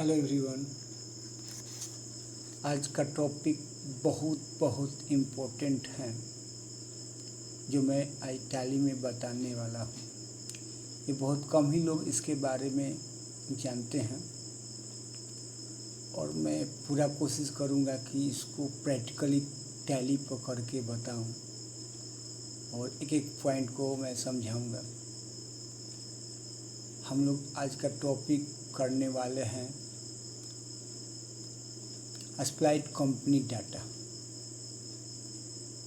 Hello everyone. आज का topic बहुत इम्पोर्टेंट है जो मैं आज टैली में बताने वाला हूँ। ये बहुत कम ही लोग इसके बारे में जानते हैं और मैं पूरा कोशिश करूँगा कि इसको प्रैक्टिकली टैली पर करके बताऊँ और एक एक पॉइंट को मैं समझाऊँगा। हम लोग आज का टॉपिक करने वाले हैं एस्प्लाइड कंपनी डाटा।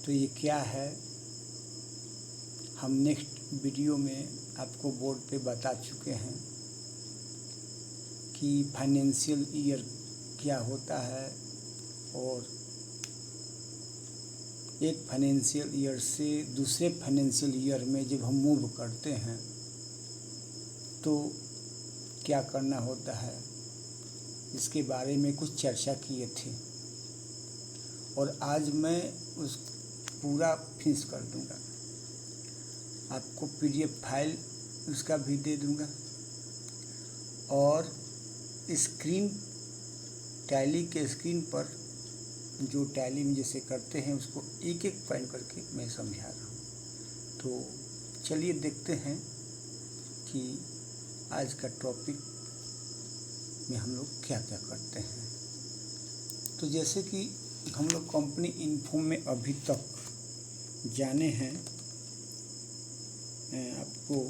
तो ये क्या है, हम नेक्स्ट वीडियो में आपको बोर्ड पे बता चुके हैं कि फाइनेंशियल ईयर क्या होता है और एक फाइनेंशियल ईयर से दूसरे फाइनेंशियल ईयर में जब हम मूव करते हैं तो क्या करना होता है, इसके बारे में कुछ चर्चा किए थे और आज मैं उस पूरा फिनिश कर दूंगा। आपको पीडीएफ फाइल उसका भी दे दूंगा और स्क्रीन टैली के स्क्रीन पर जो टैली में जैसे करते हैं उसको एक एक पॉइंट करके मैं समझा रहा हूँ। तो चलिए देखते हैं कि आज का टॉपिक में हम लोग क्या क्या करते हैं। तो जैसे कि हम लोग कंपनी इन्फो में अभी तक जाने हैं, आपको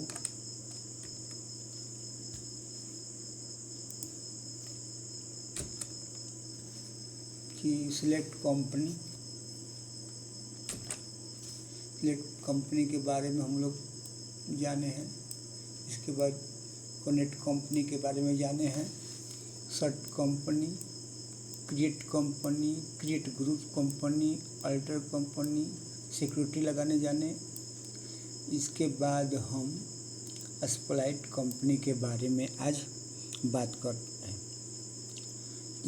कि सिलेक्ट कंपनी के बारे में हम लोग जाने हैं। इसके बाद कनेक्ट कंपनी के बारे में जाने हैं, shut company, create company, create group company, alter company, security लगाने जाने। इसके बाद हम एस्प्लाइड कंपनी के बारे में आज बात करते हैं।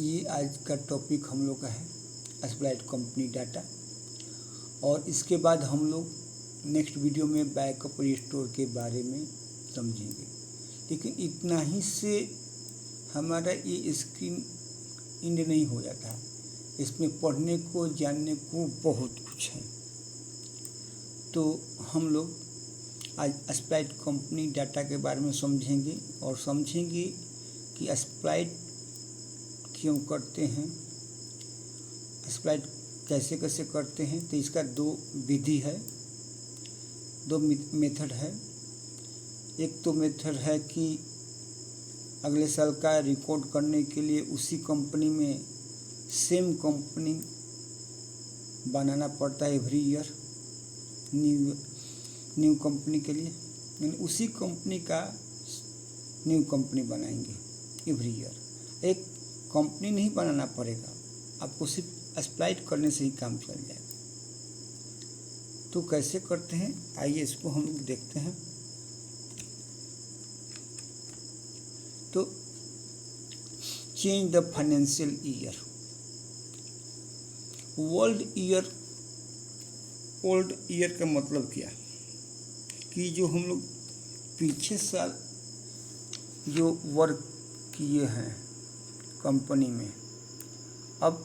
ये आज का टॉपिक हम लोग का है एस्प्लाइड कंपनी डाटा। और इसके बाद हम लोग नेक्स्ट वीडियो में बैकअप रिस्टोर के बारे में समझेंगे। लेकिन इतना ही से हमारा ये स्क्रीन इंड नहीं हो जाता है, इसमें पढ़ने को जानने को बहुत कुछ है। तो हम लोग आज एस्प्लाइड कंपनी डाटा के बारे में समझेंगे और समझेंगे कि एस्प्लाइड क्यों करते हैं, एस्प्लाइड कैसे कैसे करते हैं। तो इसका दो विधि है, दो मेथड है। एक तो मेथड है कि अगले साल का रिकॉर्ड करने के लिए उसी कंपनी में सेम कंपनी बनाना पड़ता है एवरी ईयर। न्यू कंपनी के लिए यानी उसी कंपनी का न्यू कंपनी बनाएंगे एवरी ईयर। एक कंपनी नहीं बनाना पड़ेगा, आपको सिर्फ एस्प्लाइड करने से ही काम चल जाएगा। तो कैसे करते हैं, आइए इसको हम लोग देखते हैं। तो change the financial year. Old year का मतलब क्या कि जो हम लोग पीछे साल जो वर्क किए हैं कंपनी में, अब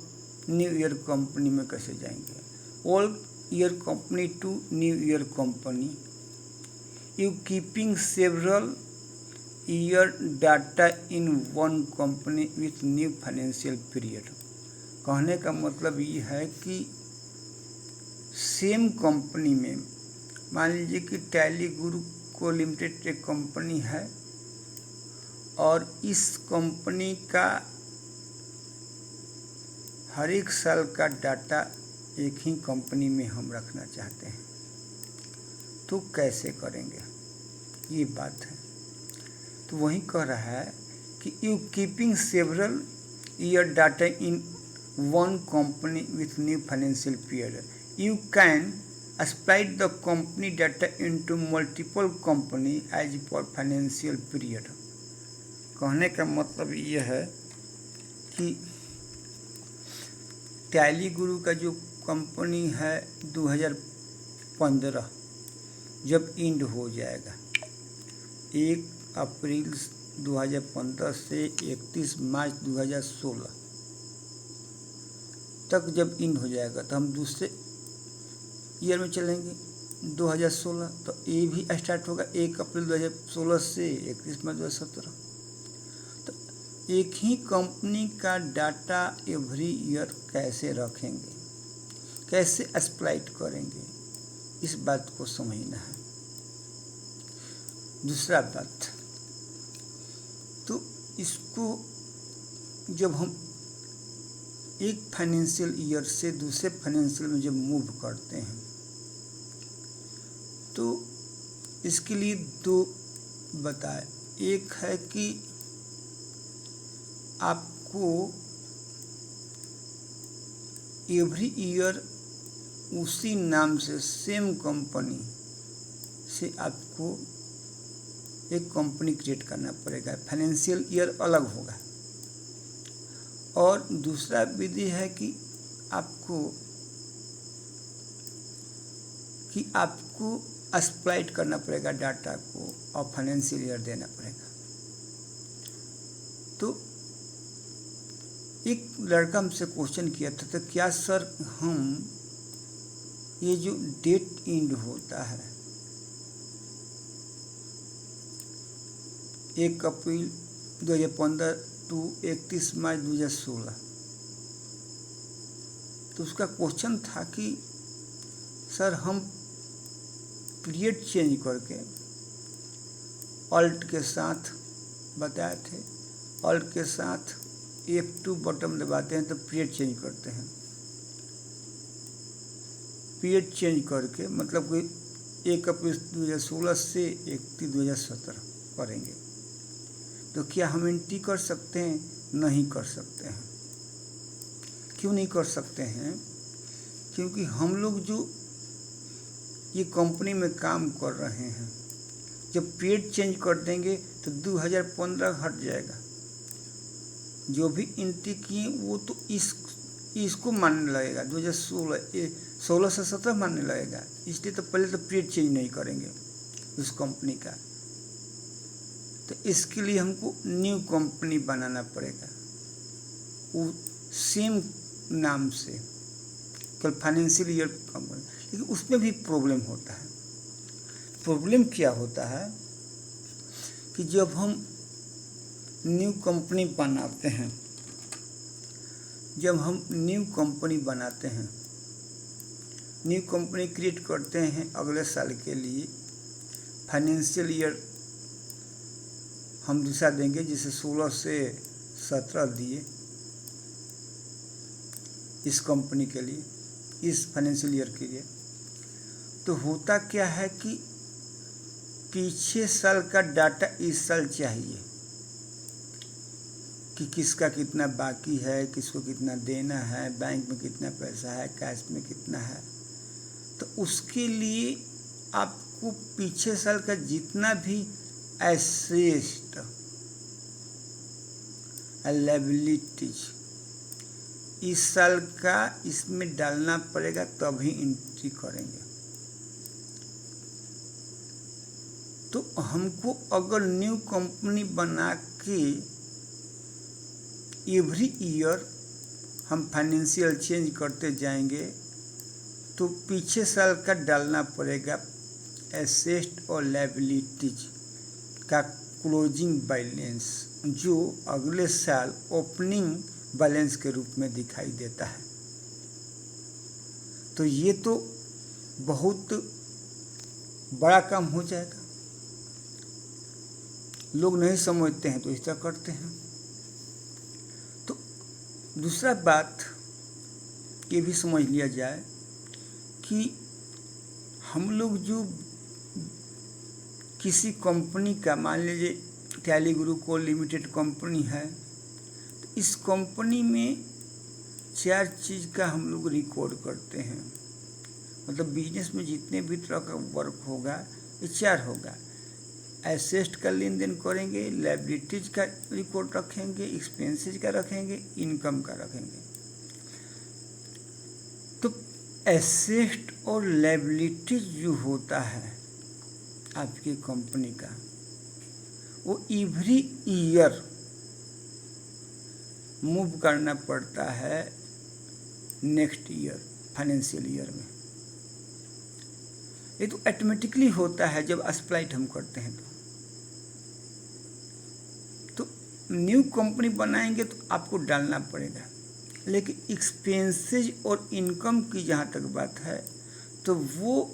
न्यू ईयर कंपनी में कैसे जाएंगे। Old year company to new year company, you keeping several year data in one company with new financial period. कहने का मतलब ये है कि सेम कंपनी में, मान लीजिए कि टैली ग्रुप को लिमिटेड एक कंपनी है और इस कंपनी का हर एक साल का डाटा एक ही कंपनी में हम रखना चाहते हैं। तो कैसे करेंगे, ये बात है। तो वही कह रहा है कि you keeping several year data in one company with new financial period, you can split the company data into multiple company as per financial period. कहने का मतलब ये है कि टैली गुरु का जो कंपनी है 2015 जब इंड हो जाएगा 1 अप्रैल 2015 से 31 मार्च 2016 तक जब इन हो जाएगा तो हम दूसरे ईयर में चलेंगे 2016, तो ये भी स्टार्ट होगा 1 अप्रैल 2016 से 31 मार्च 2017। तो एक ही कंपनी का डाटा एवरी ईयर कैसे रखेंगे, कैसे एक्सप्लॉइट करेंगे, इस बात को समझना है। दूसरा बात, तो इसको जब हम एक फाइनेंशियल ईयर से दूसरे फाइनेंशियल में जब मूव करते हैं तो इसके लिए दो बताए। एक है कि आपको एवरी ईयर उसी नाम से सेम कंपनी से आपको एक कंपनी क्रिएट करना पड़ेगा, फाइनेंशियल ईयर अलग होगा। और दूसरा विधि है कि आपको एक्सप्लॉइट करना पड़ेगा डाटा को और फाइनेंशियल ईयर देना पड़ेगा। तो एक लड़का हमसे क्वेश्चन किया था, तो क्या सर हम ये जो डेट एंड होता है 1 अप्रैल 2015 टू 31 मार्च 2016, तो उसका क्वेश्चन था कि सर हम पीरियड चेंज करके ऑल्ट के साथ बताए थे, ऑल्ट के साथ F2 बटन दबाते हैं तो पीरियड चेंज करते हैं। पीरियड चेंज करके मतलब कि 1 अप्रैल 2016 से 31 2017 करेंगे। तो क्या हम एंट्री कर सकते हैं? नहीं कर सकते हैं। क्यों नहीं कर सकते हैं? क्योंकि हम लोग जो ये कंपनी में काम कर रहे हैं, जब पीरियड चेंज कर देंगे तो 2015 हट जाएगा। जो भी एंट्री किए वो तो इसको मानने लगेगा, 2016 से 17 मानने लगेगा। इसलिए तो पहले तो पीरियड चेंज नहीं करेंगे उस कंपनी का। तो इसके लिए हमको न्यू कंपनी बनाना पड़ेगा वो सेम नाम से, कल फाइनेंशियल ईयर कंपनी। लेकिन उसमें भी प्रॉब्लम होता है। प्रॉब्लम क्या होता है कि जब हम न्यू कंपनी बनाते हैं, न्यू कंपनी क्रिएट करते हैं अगले साल के लिए, फाइनेंशियल ईयर हम दूसरा देंगे, जैसे 16 से 17 दिए इस कंपनी के लिए, इस फाइनेंशियल ईयर के लिए। तो होता क्या है कि पीछे साल का डाटा इस साल चाहिए कि किसका कितना बाकी है, किसको कितना देना है, बैंक में कितना पैसा है, कैश में कितना है। तो उसके लिए आपको पीछे साल का जितना भी एसेट लायबिलिटीज इस साल का इसमें डालना पड़ेगा, तभी एंट्री करेंगे। तो हमको अगर न्यू कंपनी बना के एवरी ईयर हम फाइनेंशियल चेंज करते जाएंगे तो पीछे साल का डालना पड़ेगा एसेट और लायबिलिटीज का क्लोजिंग बैलेंस, जो अगले साल ओपनिंग बैलेंस के रूप में दिखाई देता है। तो ये तो बहुत बड़ा काम हो जाएगा। लोग नहीं समझते हैं तो इस तरह करते हैं। तो दूसरा बात ये भी समझ लिया जाए कि हम लोग जो किसी कंपनी का, मान लीजिए टैली गुरुकुल लिमिटेड कंपनी है, तो इस कंपनी में 4 चीज़ का हम लोग रिकॉर्ड करते हैं। मतलब बिजनेस में जितने भी तरह का वर्क होगा ये 4 होगा। एसेट का लेन देन करेंगे, लायबिलिटीज का रिकॉर्ड रखेंगे, एक्सपेंसेस का रखेंगे, इनकम का रखेंगे। तो एसेट और लायबिलिटीज जो होता है आपकी कंपनी का, वो एवरी ईयर मूव करना पड़ता है नेक्स्ट ईयर फाइनेंशियल ईयर में। ये तो ऑटोमेटिकली होता है जब स्प्लाइट हम करते हैं तो न्यू कंपनी बनाएंगे तो आपको डालना पड़ेगा। लेकिन एक्सपेंसेज और इनकम की जहाँ तक बात है तो वो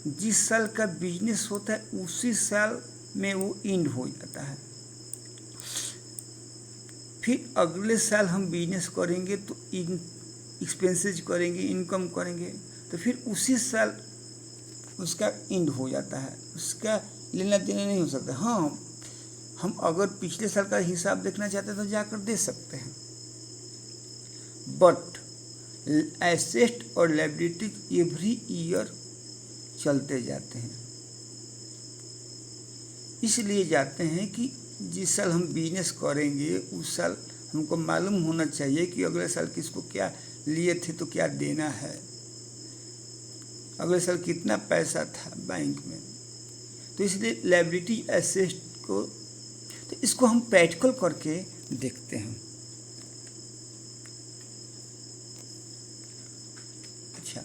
जिस साल का बिजनेस होता है उसी साल में वो एंड हो जाता है। फिर अगले साल हम बिजनेस करेंगे तो एक्सपेंसेज करेंगे, इनकम करेंगे, तो फिर उसी साल उसका एंड हो जाता है, उसका लेना देना नहीं हो सकता। हाँ, हम अगर पिछले साल का हिसाब देखना चाहते हैं तो जाकर दे सकते हैं, बट एसेट और लायबिलिटी एवरी ईयर चलते जाते हैं। इसलिए जाते हैं कि जिस साल हम बिजनेस करेंगे उस साल हमको मालूम होना चाहिए कि अगले साल किसको क्या लिए थे तो क्या देना है, अगले साल कितना पैसा था बैंक में। तो इसलिए लायबिलिटी एसेट को, तो इसको हम प्रैक्टिकल करके देखते हैं। अच्छा,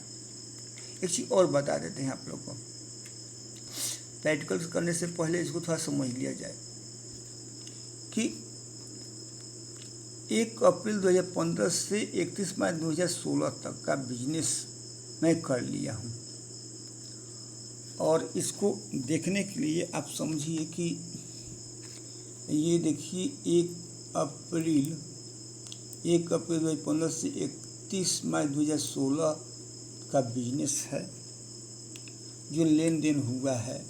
एक चीज़ और बता देते हैं आप लोग को, प्रैक्टिकल करने से पहले इसको थोड़ा समझ लिया जाए कि 1 अप्रैल 2015 से 31 मार्च 2016 तक का बिजनेस मैं कर लिया हूँ। और इसको देखने के लिए आप समझिए कि ये देखिए 1 अप्रैल 2015 से 31 मार्च 2016 का बिजनेस है जो लेन देन हुआ है।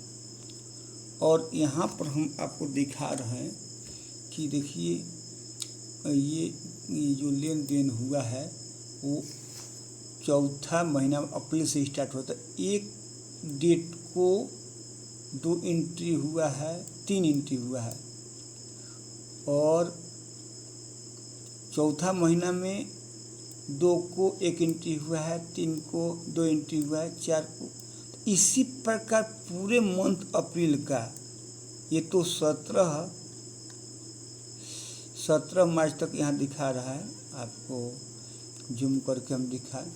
और यहाँ पर हम आपको दिखा रहे हैं कि देखिए ये जो लेन देन हुआ है वो चौथा महीना अप्रैल से स्टार्ट होता है। एक डेट को 2 एंट्री हुआ है, 3 एंट्री हुआ है, और चौथा महीना में 2 को 1 एंट्री हुआ है, 3 को 2 एंट्री हुआ है, 4 को। इसी प्रकार पूरे मंथ अप्रैल का, ये तो 17 मार्च तक यहाँ दिखा रहा है, आपको जूम करके हम दिखाएं,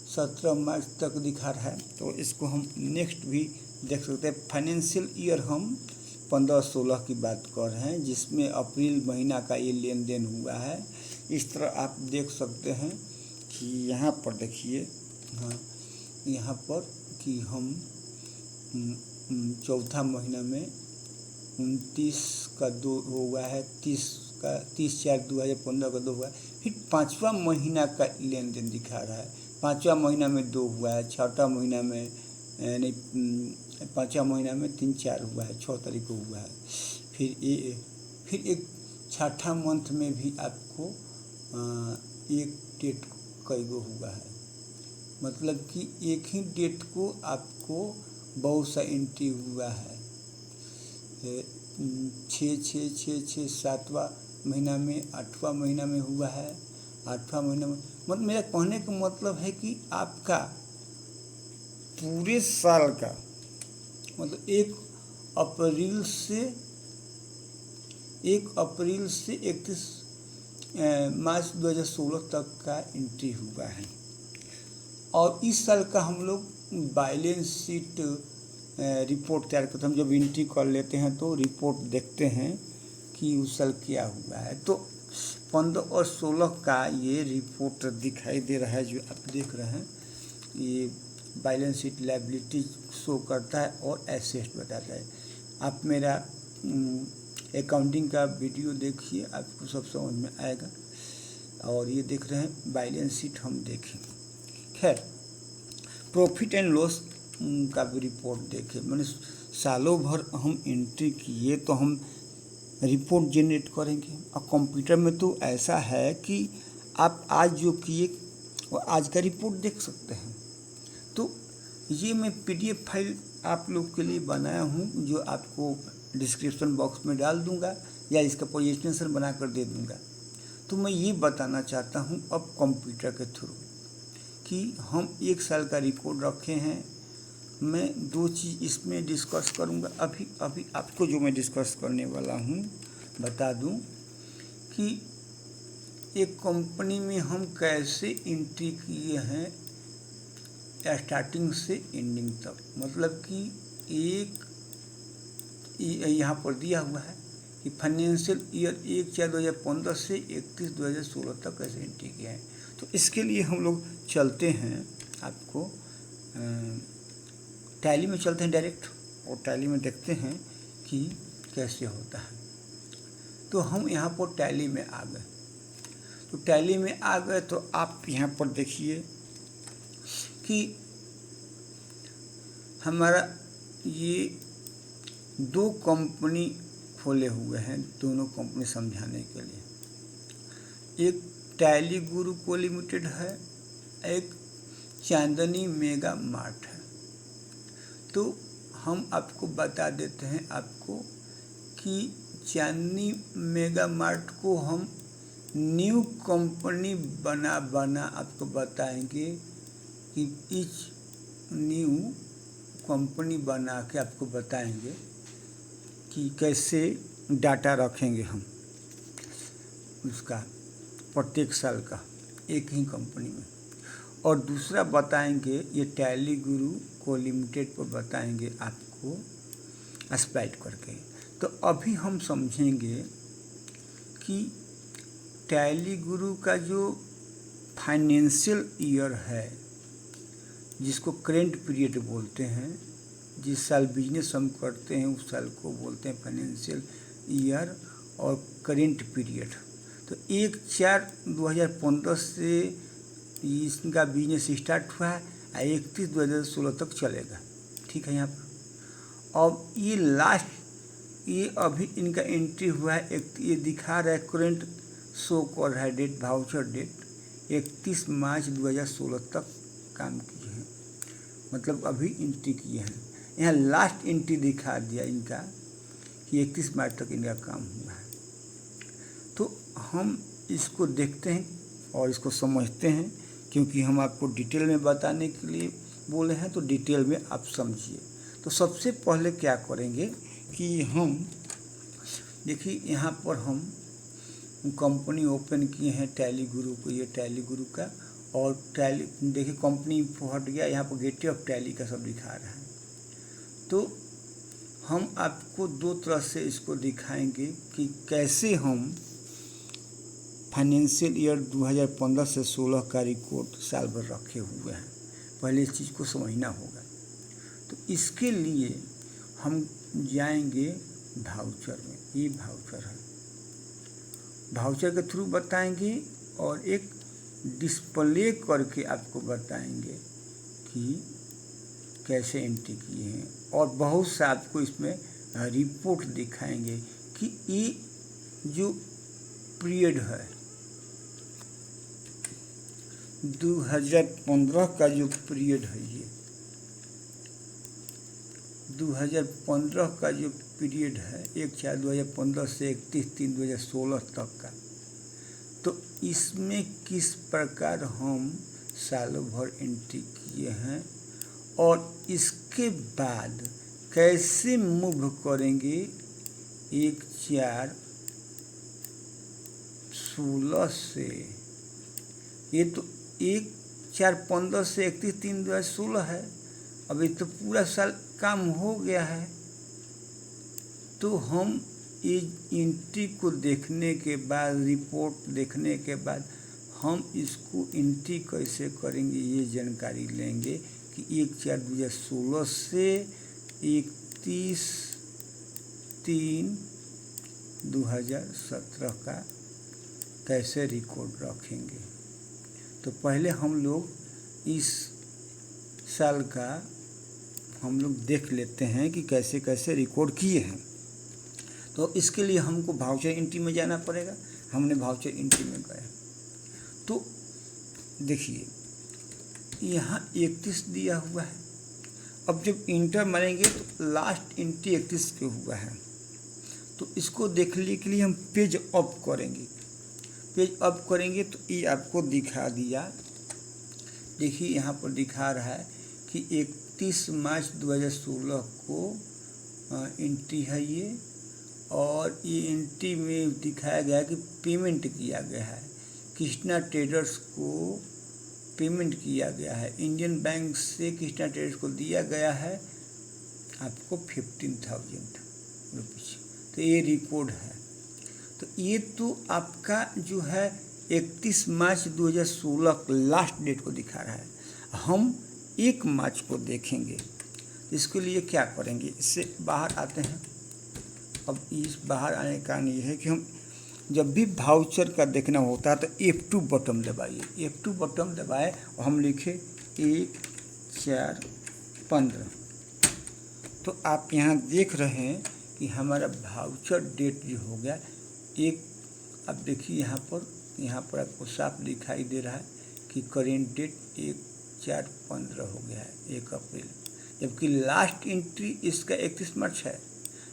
17 मार्च तक दिखा रहा है। तो इसको हम नेक्स्ट भी देख सकते हैं। फाइनेंशियल ईयर हम 15-16 की बात कर रहे हैं जिसमें अप्रैल महीना का ये लेन देन हुआ है। इस तरह आप देख सकते हैं कि यहाँ पर देखिए, हाँ यहाँ पर कि हम चौथा महीना में 29 का 2 हुआ है, 30/4/2015 का 2 हुआ है। फिर 5वां महीना का लेन देन दिखा रहा है, 5वां महीना में 2 हुआ है, 6वां महीना में नहीं, 5वां महीना में 3-4 हुआ है, 6 तारीख को हुआ है। फिर एक 6ठा मंथ में भी आपको एक डेट कई गो हुआ है, मतलब कि एक ही डेट को आपको बहुत सा एंट्री हुआ है। 6 7वां महीना में, 8वां महीना में हुआ है, 8वां महीना में। मतलब मेरा कहने का मतलब है कि आपका पूरे साल का, मतलब 1 अप्रैल से 31 मार्च 2016 तक का एंट्री हुआ है। और इस साल का हम लोग बैलेंस शीट रिपोर्ट तैयार करते हैं। हम जब एंट्री कर लेते हैं तो रिपोर्ट देखते हैं कि उस साल क्या हुआ है। तो 15 और 16 का ये रिपोर्ट दिखाई दे रहा है जो आप देख रहे हैं। ये बैलेंस शीट लायबिलिटी शो करता है और एसेट बताता है। आप मेरा अकाउंटिंग का वीडियो देखिए, आपको सब समझ में आएगा। और ये देख रहे हैं बैलेंस शीट हम देखें। खैर, प्रॉफिट एंड लॉस का भी रिपोर्ट देखें। मैंने सालों भर हम एंट्री किए तो हम रिपोर्ट जनरेट करेंगे। और कंप्यूटर में तो ऐसा है कि आप आज जो किए वो आज का रिपोर्ट देख सकते हैं। तो ये मैं PDF फाइल आप लोग के लिए बनाया हूँ जो आपको डिस्क्रिप्शन बॉक्स में डाल दूँगा या इसका प्रेजेंटेशन बना कर दे दूँगा। तो मैं ये बताना चाहता हूँ अब कंप्यूटर के थ्रू कि हम 1 साल का रिकॉर्ड रखे हैं, मैं दो चीज़ इसमें डिस्कस करूँगा। अभी आपको जो मैं डिस्कस करने वाला हूँ बता दूँ कि एक कंपनी में हम कैसे एंट्री किए हैं स्टार्टिंग से एंडिंग तक। मतलब कि एक यहाँ पर दिया हुआ है कि फाइनेंशियल ईयर 1/4/2015 से 31/2016 तक कैसे एंट्री किए हैं। तो इसके लिए हम लोग चलते हैं, आपको टैली में चलते हैं डायरेक्ट, और टैली में देखते हैं कि कैसे होता है। तो हम यहाँ पर टैली में आ गए। तो टैली में आ गए तो आप यहाँ पर देखिए कि हमारा ये दो कंपनी खोले हुए हैं, दोनों कंपनी समझाने के लिए। एक टैली गुरु को लिमिटेड है, एक चांदनी मेगा मार्ट है। तो हम आपको बता देते हैं आपको कि चांदनी मेगा मार्ट को हम न्यू कंपनी बना आपको बताएंगे कि इस न्यू कंपनी बना के आपको बताएंगे कि कैसे डाटा रखेंगे हम उसका प्रत्येक साल का एक ही कंपनी में। और दूसरा बताएंगे ये टैली गुरु को लिमिटेड पर बताएंगे आपको स्प्लाइट करके। तो अभी हम समझेंगे कि टैली गुरु का जो फाइनेंशियल ईयर है, जिसको करेंट पीरियड बोलते हैं, जिस साल बिजनेस हम करते हैं उस साल को बोलते हैं फाइनेंशियल ईयर और करेंट पीरियड। तो 1/4/2015 से इसका बिजनेस स्टार्ट हुआ है और 31/2016 तक चलेगा। ठीक है। यहाँ पर अब ये लास्ट ये अभी इनका एंट्री हुआ है, एक ये दिखा रहा है करेंट शो कर रहा है डेट, वाउचर डेट 31 मार्च 2016 तक काम किए हैं, मतलब अभी एंट्री किए हैं। यहाँ लास्ट एंट्री दिखा दिया इनका कि 31 मार्च तक इनका काम हुआ है। तो हम इसको देखते हैं और इसको समझते हैं, क्योंकि हम आपको डिटेल में बताने के लिए बोले हैं, तो डिटेल में आप समझिए। तो सबसे पहले क्या करेंगे कि हम देखिए यहाँ पर हम कंपनी ओपन किए हैं टैली गुरु को, ये टैली गुरु का, और टैली देखिए कंपनी हट गया, यहाँ पर गेटवे ऑफ टैली का सब दिखा रहा है। तो हम आपको दो तरह से इसको दिखाएंगे कि कैसे हम फाइनेंशियल ईयर 2015 से 16 का रिकॉर्ड साल भर रखे हुए हैं। पहले इस चीज़ को समझना होगा। तो इसके लिए हम जाएंगे वाउचर में, ये वाउचर है, वाउचर के थ्रू बताएंगे और एक डिस्प्ले करके आपको बताएंगे कि कैसे एंट्री किए हैं, और बहुत सा आपको इसमें रिपोर्ट दिखाएंगे कि ये जो पीरियड है 2015 का जो पीरियड है, ये 2015 का जो पीरियड है 1/4/2015 से 31/3/2016 तक का, तो इसमें किस प्रकार हम सालों भर एंट्री किए हैं और इसके बाद कैसे मूव करेंगे 1/4/16 से, ये तो 1/4/15 से 31/3/2016 है। अभी तो पूरा साल काम हो गया है। तो हम ये एंट्री को देखने के बाद, रिपोर्ट देखने के बाद हम इसको एंट्री कैसे करेंगे ये जानकारी लेंगे कि 1/4/2016 से 31/3/2017 का कैसे रिकॉर्ड रखेंगे। तो पहले हम लोग इस साल का हम लोग देख लेते हैं कि कैसे कैसे रिकॉर्ड किए हैं। तो इसके लिए हमको वाउचर एंट्री में जाना पड़ेगा। हमने वाउचर एंट्री में गए तो देखिए यहाँ 31 दिया हुआ है। अब जब इंटर मारेंगे तो लास्ट एंट्री 31 के हुआ है। तो इसको देखने के लिए हम पेज अप करेंगे। पेज अप करेंगे तो ये आपको दिखा दिया। देखिए यहाँ पर दिखा रहा है कि 31 मार्च 2016 को एंट्री है ये, और ये एंट्री में दिखाया गया है कि पेमेंट किया गया है, कृष्णा ट्रेडर्स को पेमेंट किया गया है, इंडियन बैंक से कृष्णा ट्रेडर्स को दिया गया है आपको 15,000 रुपीज़। तो ये रिकॉर्ड है। तो ये तो आपका जो है 31 मार्च 2016 लास्ट डेट को दिखा रहा है। हम 1 मार्च को देखेंगे। इसके लिए क्या करेंगे, इससे बाहर आते हैं। अब इस बाहर आने का कारण ये है कि हम जब भी वाउचर का देखना होता है तो F2 बटन दबाइए। F2 बटन दबाए और हम लिखे 1/4/15। तो आप यहाँ देख रहे हैं कि हमारा वाउचर डेट जो हो गया एक, अब देखिए यहाँ पर आपको साफ दिखाई दे रहा है कि करेंट डेट 1/4/15 हो गया है, 1 अप्रैल, जबकि लास्ट एंट्री इसका 31 मार्च है।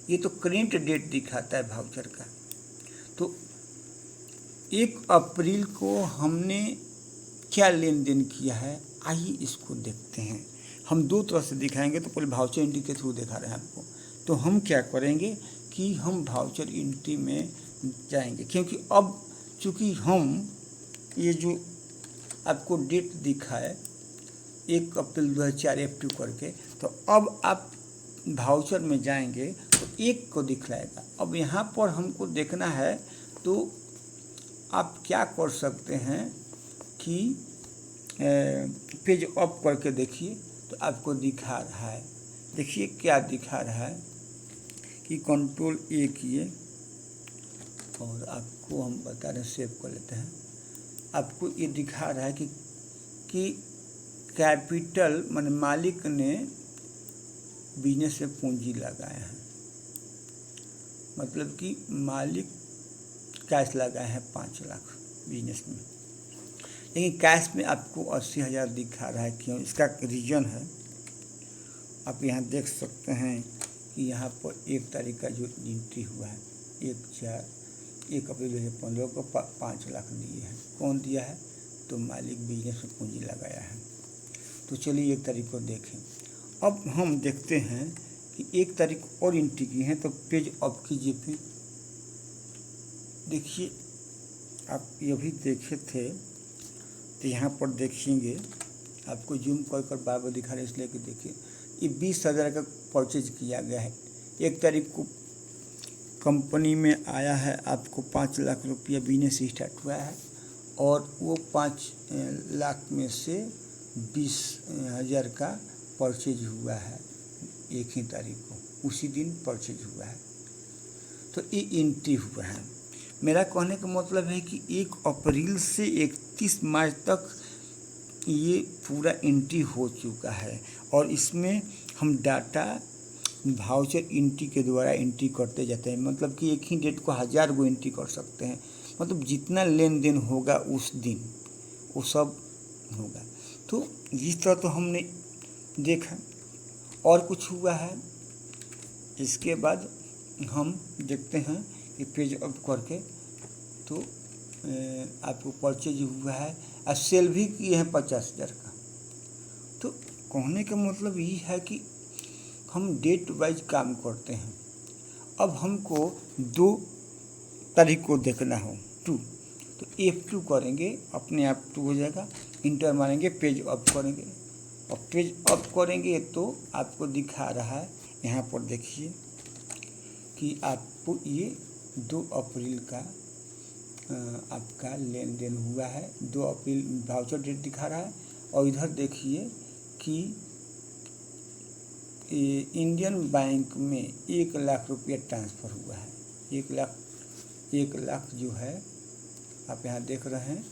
ये तो करेंट डेट दिखाता है वाउचर का। तो 1 अप्रैल को हमने क्या लेन देन किया है, आइए इसको देखते हैं। हम 2 तरह से दिखाएंगे, तो पहले वाउचर एंट्री के थ्रू दिखा रहे हैं आपको। तो हम क्या करेंगे कि हम वाउचर एंट्री में जाएंगे, क्योंकि अब चूँकि हम ये जो आपको डेट दिखा है 1 अप्रैल 2004 F2 करके, तो अब आप वाउचर में जाएंगे तो 1 को दिखलाएगा। अब यहाँ पर हमको देखना है, तो आप क्या कर सकते हैं कि पेज अप करके देखिए, तो आपको दिखा रहा है। देखिए क्या दिखा रहा है कि कंट्रोल A किए और आपको हम बता रहे हैं, सेव कर लेते हैं। आपको ये दिखा रहा है कि कैपिटल माने मालिक ने बिजनेस से पूंजी लगाया है, मतलब कि मालिक कैश लगाए हैं 5 लाख बिजनेस में, लेकिन कैश में आपको 80,000 दिखा रहा है। क्यों? इसका रीज़न है, आप यहाँ देख सकते हैं कि यहाँ पर 1 तारीख का जो एंट्री हुआ है 1 अप्रैल 2015 को 5 लाख दिए हैं। कौन दिया है? तो मालिक बिजनेस में पूंजी लगाया है। तो चलिए 1 तारीख को देखें। अब हम देखते हैं कि 1 तारीख और एंट्री की है, तो पेज अप कीजिए। फिर देखिए, आप ये भी देखे थे, तो यहाँ पर देखेंगे, आपको जूम कर बार बार दिखा रहे इसलिए कि देखिए ये 20,000 का परचेज किया गया है। 1 तारीख को कंपनी में आया है, आपको 5 लाख रुपया बिजनेस स्टार्ट हुआ है, और वो 5 लाख में से 20,000 का परचेज हुआ है 1 ही तारीख को, उसी दिन परचेज हुआ है। तो ये एंट्री हुआ है। मेरा कहने का मतलब है कि 1 अप्रैल से 31 मार्च तक ये पूरा एंट्री हो चुका है, और इसमें हम डाटा वाउचर एंट्री के द्वारा एंट्री करते जाते हैं। मतलब कि एक ही डेट को 1000 गो एंट्री कर सकते हैं, मतलब जितना लेन देन होगा उस दिन वो सब होगा। तो इस तरह तो हमने देखा। और कुछ हुआ है, इसके बाद हम देखते हैं कि पेज अप करके, तो आपको परचेज हुआ है और सेल भी किए हैं 50,000 का। तो कहने का मतलब ये है कि हम डेट वाइज काम करते हैं। अब हमको 2 तारीख को देखना हो 2, तो F2 करेंगे, अपने आप 2 हो जाएगा। इंटर मारेंगे, पेज अप करेंगे, और पेज अप करेंगे तो आपको दिखा रहा है, यहाँ पर देखिए कि आपको ये 2 अप्रैल का आपका लेन देन हुआ है। 2 अप्रैल वाउचर डेट दिखा रहा है, और इधर देखिए कि इंडियन बैंक में 1 लाख रुपया ट्रांसफ़र हुआ है। 1 लाख जो है आप यहाँ देख रहे हैं,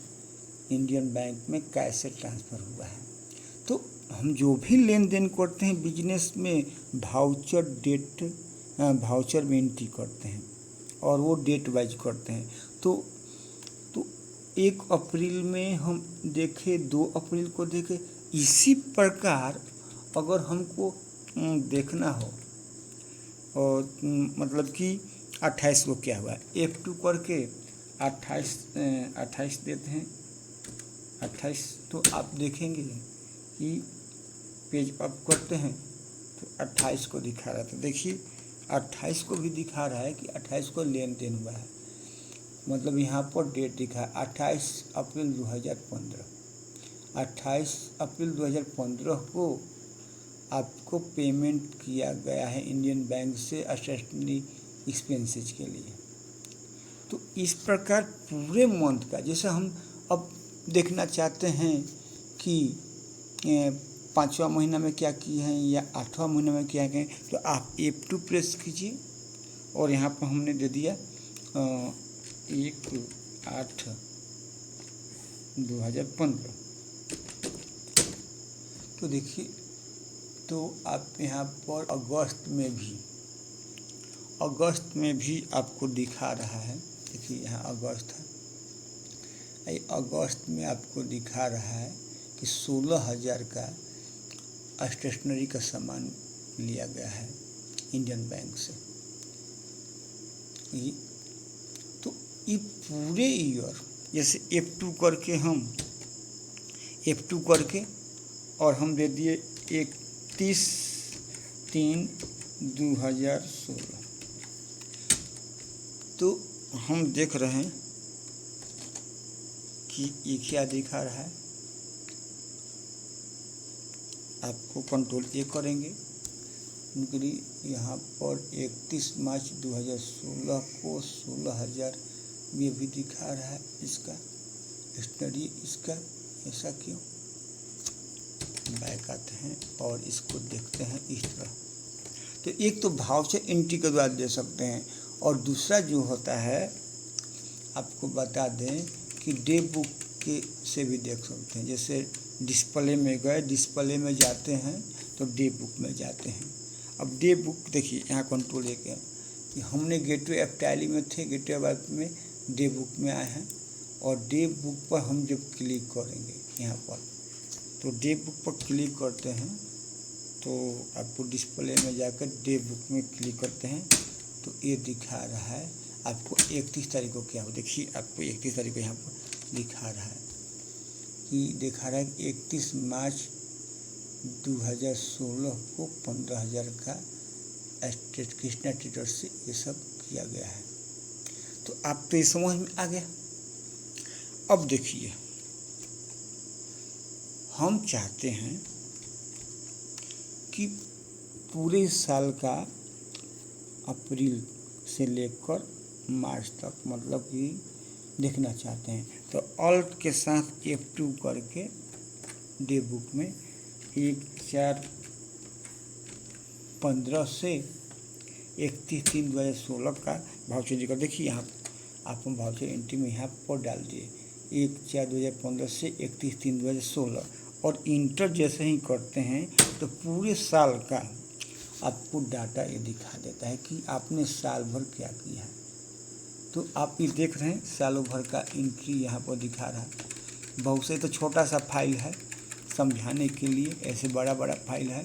इंडियन बैंक में कैश से ट्रांसफ़र हुआ है। तो हम जो भी लेन देन करते हैं बिजनेस में, वाउचर में एंट्री करते हैं, और वो डेट वाइज करते हैं। तो 1 अप्रैल में हम देखें, 2 अप्रैल को देखें। इसी प्रकार अगर हमको देखना हो, और मतलब कि 28 को क्या हुआ, F2 करके 28 देते हैं 28। तो आप देखेंगे कि पेज अप करते हैं तो 28 को दिखा रहा था। देखिए 28 को भी दिखा रहा है कि 28 को लेन देन हुआ है, मतलब यहाँ पर डेट दिखा है 28 अप्रैल 2015। 28 अप्रैल 2015 को आपको पेमेंट किया गया है इंडियन बैंक से स्टेशनरी एक्सपेंसेज के लिए। तो इस प्रकार पूरे मंथ का, जैसे हम अब देखना चाहते हैं कि 5वां महीना में क्या किए हैं या 8वां महीना में क्या किए हैं, तो आप F2 प्रेस कीजिए और यहाँ पर हमने दे दिया 1/8/2015। तो देखिए, तो आप यहाँ पर अगस्त में भी आपको दिखा रहा है। देखिए यहाँ अगस्त है, अगस्त में आपको दिखा रहा है कि 16,000 का स्टेशनरी का सामान लिया गया है इंडियन बैंक से। तो ये पूरे ईयर जैसे F2 करके और हम दे दिए 31/3/2016। तो हम देख रहे हैं कि ये क्या दिखा रहा है। आपको कंट्रोल A करेंगे, निकली यहाँ पर 31 मार्च 2016 को 16,000 ये भी दिखा रहा है इसका स्टडी। इसका ऐसा क्यों? बैक आते हैं और इसको देखते हैं इस तरह। तो एक तो भाव से एंट्री के द्वारा दे सकते हैं, और दूसरा जो होता है आपको बता दें कि डे बुक के से भी देख सकते हैं। जैसे डिस्प्ले में गए, डिस्प्ले में जाते हैं तो डे बुक में जाते हैं। अब डे बुक देखिए यहाँ कंट्रोल एक है कि हमने गेटवे ऐप टैली में थे, गेटवे ऐप में डे बुक में आए हैं, और डे बुक पर हम जब क्लिक करेंगे यहाँ पर, तो डे बुक पर क्लिक करते हैं तो आपको डिस्प्ले में जाकर डे बुक में क्लिक करते हैं तो ये दिखा रहा है आपको 31 तारीख को क्या हो। देखिए आपको 31 तारीख को यहाँ पर दिखा रहा है कि 31 मार्च 2016 को 15,000 का कृष्णा ट्रेडर से ये सब किया गया है। तो आप तो ये समझ में आ गया। अब देखिए, हम चाहते हैं कि पूरे साल का अप्रैल से लेकर मार्च तक मतलब कि देखना चाहते हैं, तो ऑल्ट के साथ F2 करके डे बुक में 1/4/15 से 31/3/2016 का भाव चेंज कर। देखिए यहाँ आप हम भाव चेंज एंट्री में यहाँ पर डाल दिए 1/4/2015 से 31/3/2016, और इंटर जैसे ही करते हैं तो पूरे साल का आपको डाटा ये दिखा देता है कि आपने साल भर क्या किया है। तो आप ये देख रहे हैं सालों भर का एंट्री यहाँ पर दिखा रहा है। बहुत से तो छोटा सा फाइल है समझाने के लिए, ऐसे बड़ा बड़ा फाइल है।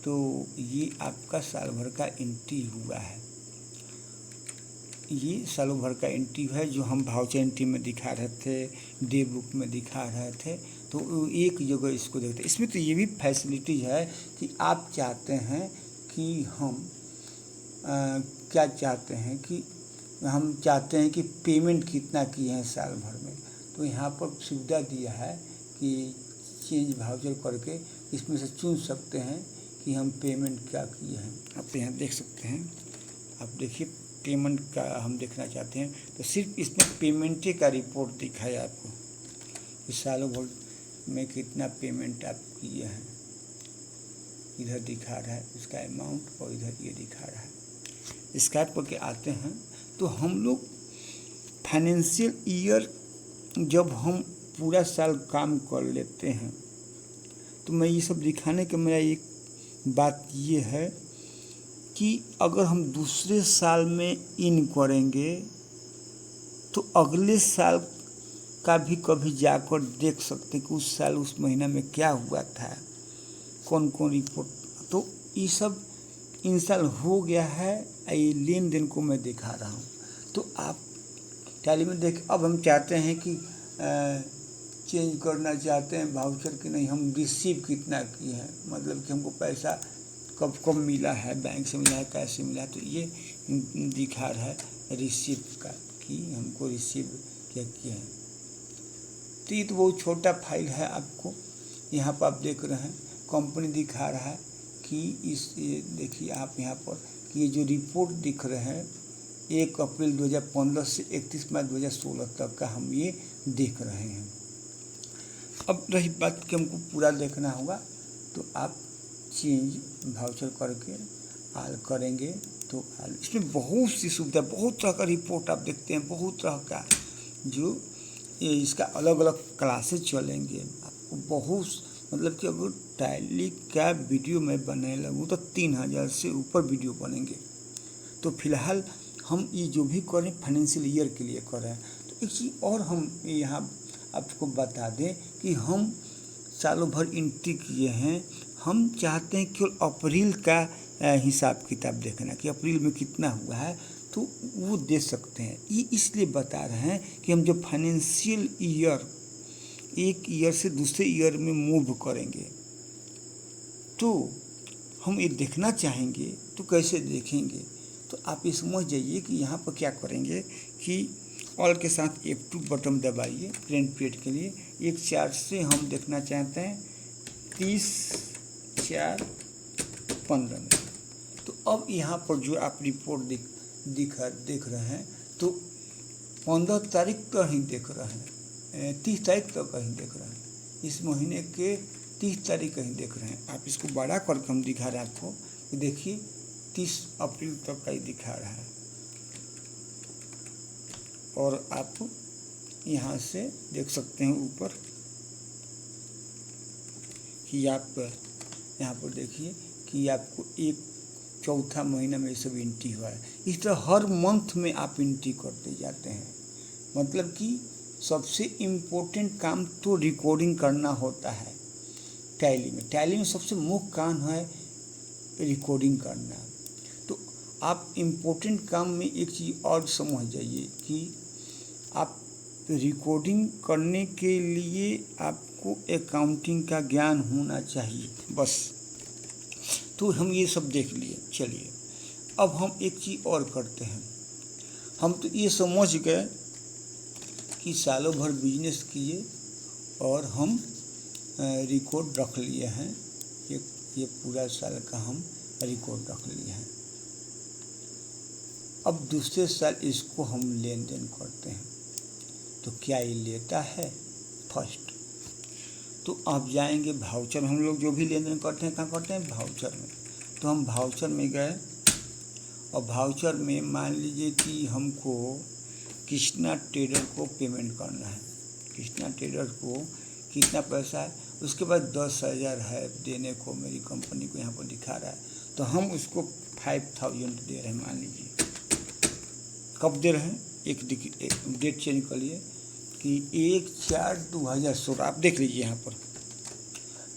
तो ये आपका साल भर का एंट्री हुआ है, ये सालों भर का एंट्री है जो हम भाउचर एंट्री में दिखा रहे थे, डे बुक में दिखा रहे थे। तो एक जगह इसको देखते हैं। इसमें तो ये भी फैसिलिटीज है कि आप चाहते हैं कि हम क्या चाहते हैं कि हम चाहते हैं कि पेमेंट कितना किए हैं साल भर में, तो यहाँ पर सुविधा दिया है कि चेंज भाउचर करके इसमें से चुन सकते हैं कि हम पेमेंट क्या किए हैं। आप यहाँ देख सकते हैं। आप देखिए पेमेंट का हम देखना चाहते हैं तो सिर्फ इसमें पेमेंट का रिपोर्ट दिखाया आपको कि सालों भर में कितना पेमेंट आप किए हैं। इधर दिखा रहा है इसका अमाउंट और इधर ये दिखा रहा है। स्कैप करके आते हैं तो हम लोग फाइनेंशियल ईयर जब हम पूरा साल काम कर लेते हैं तो मैं ये सब दिखाने का मेरा एक बात ये है कि अगर हम दूसरे साल में इन करेंगे तो अगले साल का भी कभी जाकर देख सकते हैं कि उस साल उस महीना में क्या हुआ था, कौन कौन रिपोर्ट। तो ये सब इन साल हो गया है, ये लेन देन को मैं दिखा रहा हूँ। तो आप टैली में देख, अब हम चाहते हैं कि चेंज करना चाहते हैं वाउचर कि नहीं, हम रिसीव कितना किए हैं, मतलब कि हमको पैसा कब कब मिला है, बैंक से मिला है, कैसे मिला है, तो ये दिखा रहा है रिसीव का कि हमको रिसीव क्या किया है। तो ये तो बहुत छोटा फाइल है, आपको यहाँ पर आप देख रहे हैं कंपनी दिखा रहा है कि देखिए आप यहाँ पर कि ये जो रिपोर्ट दिख रहे हैं 1 अप्रैल 2015 से 31 मार्च 2016 तक का हम ये देख रहे हैं। अब रही बात कि हमको पूरा देखना होगा, तो आप चेंज वाउचर करके आल करेंगे तो इसमें बहुत सी सुविधा, बहुत तरह का रिपोर्ट आप देखते हैं, बहुत तरह का जो ये इसका अलग अलग क्लासेस चलेंगे आपको बहुत, मतलब कि अगर टैली का वीडियो मैं बनाने लगूँ तो 3000 से ऊपर वीडियो बनेंगे। तो फिलहाल हम ये जो भी करें फाइनेंशियल ईयर के लिए कर रहे हैं। तो एक चीज़ और हम यहाँ आपको बता दें कि हम सालों भर एंट्री किए हैं, हम चाहते हैं केवल अप्रैल का हिसाब किताब देखना कि अप्रैल में कितना हुआ है, तो वो दे सकते हैं। ये इसलिए बता रहे हैं कि हम जो फाइनेंशियल ईयर एक ईयर से दूसरे ईयर में मूव करेंगे तो हम ये देखना चाहेंगे तो कैसे देखेंगे। तो आप ये समझ जाइए कि यहाँ पर क्या करेंगे कि ऑल के साथ F2 बटन दबाइए प्रिंट पीरियड के लिए। 1/4 से हम देखना चाहते हैं 30/4/15 में। तो अब यहाँ पर जो आप रिपोर्ट देख रहे हैं तो 15 तारीख का ही देख रहे हैं, 30 तारीख तक कहीं देख रहे हैं, इस महीने के 30 तारीख कहीं देख रहे हैं। आप इसको बड़ा करके हम दिखा रहे हैं आपको, देखिए 30 अप्रैल तक का ही दिखा रहा है। और आप यहाँ से देख सकते हैं ऊपर कि आप यहाँ पर देखिए कि आपको 1/4 महीना में ये सब एंट्री हुआ है। इस तरह हर मंथ में आप एंट्री करते जाते हैं। मतलब कि सबसे इम्पोर्टेंट काम तो रिकॉर्डिंग करना होता है टैली में सबसे मुख्य काम है रिकॉर्डिंग करना। तो आप इम्पोर्टेंट काम में एक चीज़ और समझ जाइए कि आप रिकॉर्डिंग करने के लिए आपको अकाउंटिंग का ज्ञान होना चाहिए बस। तो हम ये सब देख लिए। चलिए अब हम एक चीज़ और करते हैं। हम तो ये समझ गए कि सालों भर बिजनेस किए और हम रिकॉर्ड रख लिए हैं, ये पूरा साल का हम रिकॉर्ड रख लिए हैं। अब दूसरे साल इसको हम लेन देन करते हैं तो क्या ये लेता है फर्स्ट। तो आप जाएंगे वाउचर में, हम लोग जो भी लेन देन करते हैं कहाँ करते हैं वाउचर में। तो हम वाउचर में गए और वाउचर में मान लीजिए कि हमको कृष्णा ट्रेडर को पेमेंट करना है। कृष्णा ट्रेडर को कितना पैसा है, उसके बाद 10,000 है देने को, मेरी कंपनी को यहाँ पर दिखा रहा है। तो हम उसको 5,000 दे रहे हैं मान लीजिए। कब दे रहे हैं, एक डेट चेंज कर लिए कि 1/4/2016, आप देख लीजिए यहाँ पर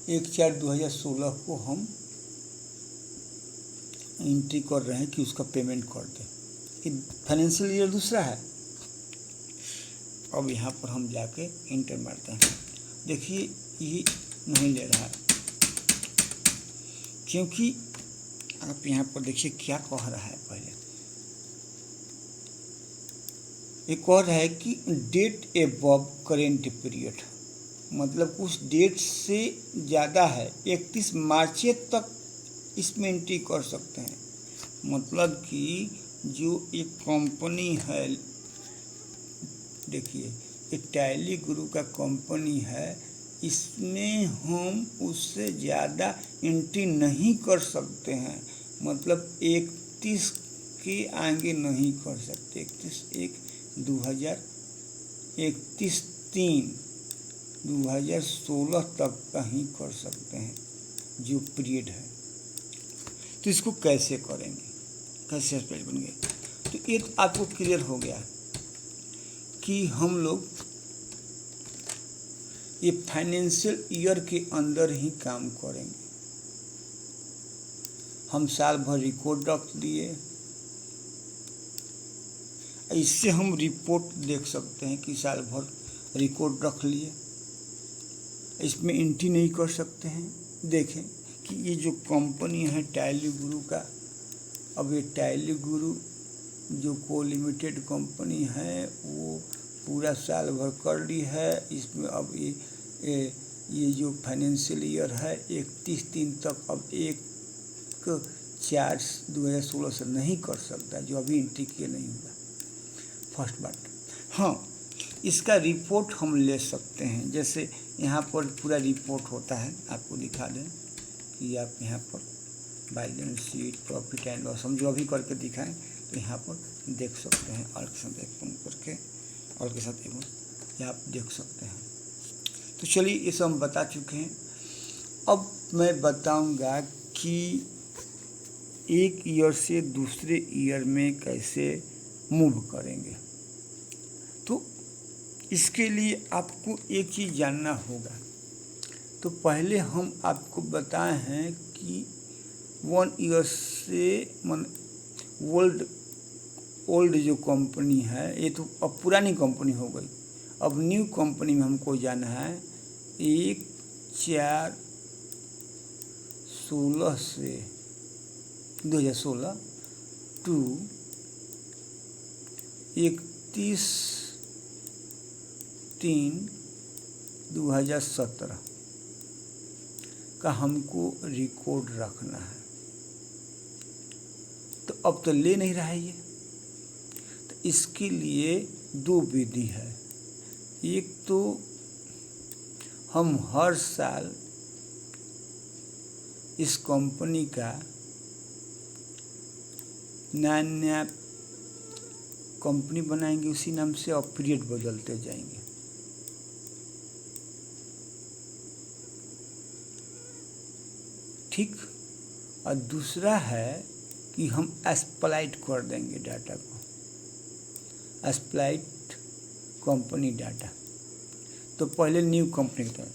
1/4/2016 को हम एंट्री कर रहे हैं कि उसका पेमेंट कर दें। ये फाइनेंशियल ईयर दूसरा है। अब यहाँ पर हम जाके इंटर मारते हैं, देखिए ये नहीं ले रहा है क्योंकि आप यहाँ पर देखिए क्या कह रहा है। पहले एक कह रहा है कि डेट एबव करेंट पीरियड, मतलब उस डेट से ज़्यादा है, 31 मार्च तक इसमें एंट्री कर सकते हैं। मतलब कि जो एक कंपनी है, देखिए ये टैली गुरु का कंपनी है, इसमें हम उससे ज़्यादा एंट्री नहीं कर सकते हैं। मतलब 31 के आगे नहीं कर सकते, 31/3/2016 तक का ही कर सकते हैं जो पीरियड है। तो इसको कैसे करेंगे, कैसे स्पेल बनेंगे। तो ये तो आपको क्लियर हो गया कि हम लोग ये फाइनेंशियल ईयर के अंदर ही काम करेंगे। हम साल भर रिकॉर्ड रख दिए, इससे हम रिपोर्ट देख सकते हैं कि साल भर रिकॉर्ड रख लिए। इसमें एंट्री नहीं कर सकते हैं। देखें कि ये जो कंपनी है टैली गुरु का, अब ये टैली गुरु जो को लिमिटेड कंपनी है वो पूरा साल भर कर ली है। इसमें अब ये जो फाइनेंशियल ईयर है 31 दिन तक अब 1/4/2016 से नहीं कर सकता, जो अभी एंट्री किए नहीं हुआ। फर्स्ट बात। हाँ, इसका रिपोर्ट हम ले सकते हैं। जैसे यहाँ पर पूरा रिपोर्ट होता है, आपको दिखा दें कि आप यहाँ पर balance sheet, profit and loss हम जो अभी करके दिखाएं तो यहाँ पर देख सकते हैं। और के साथ एक करके और के साथ एवं ये आप देख सकते हैं। तो चलिए ये सब हम बता चुके हैं। अब मैं बताऊंगा कि एक ईयर से दूसरे ईयर में कैसे मूव करेंगे। तो इसके लिए आपको एक चीज़ जानना होगा। तो पहले हम आपको बताए हैं कि 1 ईयर से ओल्ड जो कंपनी है ये तो अब पुरानी कंपनी हो गई। अब न्यू कंपनी में हमको जाना है 1/4/16 से 2016 टू 31/3/2017 का हमको रिकॉर्ड रखना है। तो अब तो ले नहीं रहा है ये। तो इसके लिए 2 विधि है। एक तो हम हर साल इस कंपनी का नया कंपनी बनाएंगे उसी नाम से और पीरियड बदलते जाएंगे। ठीक। और दूसरा है कि हम एक्सप्लाइट कर देंगे डाटा को, एक्सप्लाइट कंपनी डाटा। तो पहले न्यू कंपनी का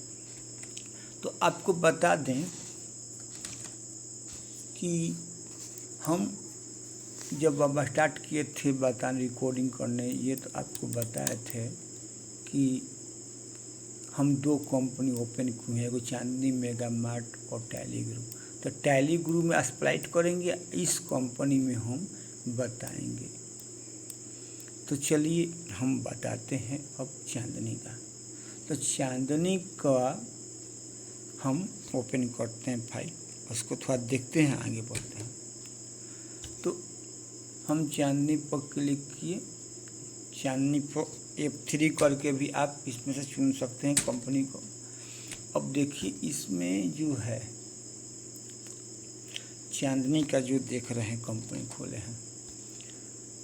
तो आपको बता दें कि हम जब अब स्टार्ट किए थे बताने रिकॉर्डिंग करने, ये तो आपको बताए थे कि हम 2 कंपनी ओपन किए हैं, एगो चांदनी मेगा मार्ट और टैली गुरु। तो टैली गुरु में एक्सप्लाइट करेंगे, इस कंपनी में हम बताएंगे। तो चलिए हम बताते हैं अब चांदनी का। तो चांदनी का हम ओपन करते हैं फाइल, उसको थोड़ा देखते हैं, आगे बढ़ते हैं। तो हम चांदनी पर क्लिक किए, चांदनी पर F3 करके भी आप इसमें से चुन सकते हैं कंपनी को। अब देखिए इसमें जो है चांदनी का जो देख रहे हैं कंपनी खोले हैं,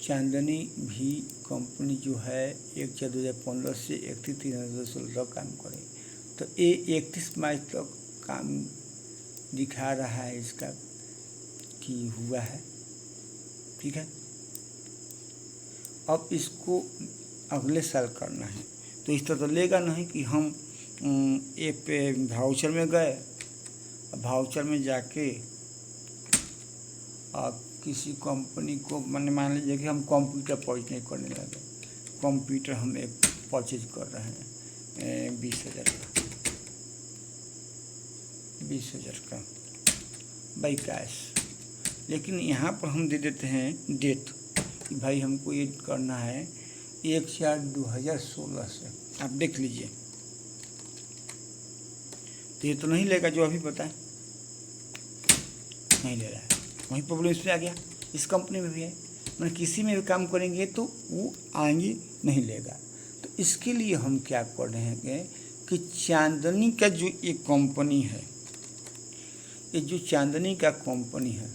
चांदनी भी कंपनी जो है 1/4/2015 से 31/3/2016 काम करे। तो ये 31 मार्च तक काम दिखा रहा है इसका कि हुआ है। ठीक है। अब इसको अगले साल करना है तो इस तरह तो लेगा नहीं कि हम एक पे वाउचर में गए, वाउचर में जाके किसी कंपनी को मान लीजिए कि हम कंप्यूटर परचेज करने लगे। कंप्यूटर हम एक परचेज कर रहे हैं 20,000 का बाई कैश। लेकिन यहाँ पर हम दे देते हैं डेट कि भाई हमको ये करना है 1/4/2016 से। आप देख लीजिए तो ये तो नहीं लेगा, जो अभी बताएं नहीं ले रहा है। वही प्रॉब्लम इसमें आ गया, इस कंपनी में भी है। मतलब किसी में भी काम करेंगे तो वो आएंगे, नहीं लेगा। तो इसके लिए हम क्या कर रहे हैं कि चांदनी का जो ये कंपनी है, ये जो चांदनी का कंपनी है,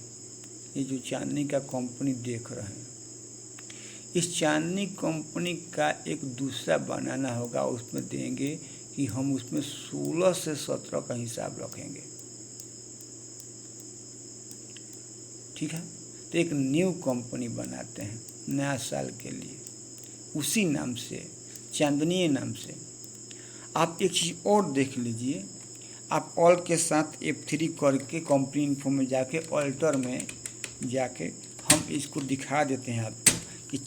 ये जो चांदनी का कंपनी देख रहे हैं, इस चांदनी कंपनी का एक दूसरा बनाना होगा। उसमें देंगे कि हम उसमें 16 से 17 का हिसाब रखेंगे। ठीक है। तो एक न्यू कंपनी बनाते हैं नया साल के लिए, उसी नाम से, चांदनी नाम से। आप एक चीज़ और देख लीजिए, आप ऑल के साथ F3 करके कंपनी इन्फो में जाके ऑल्टर में जाके हम इसको दिखा देते हैं आपको कि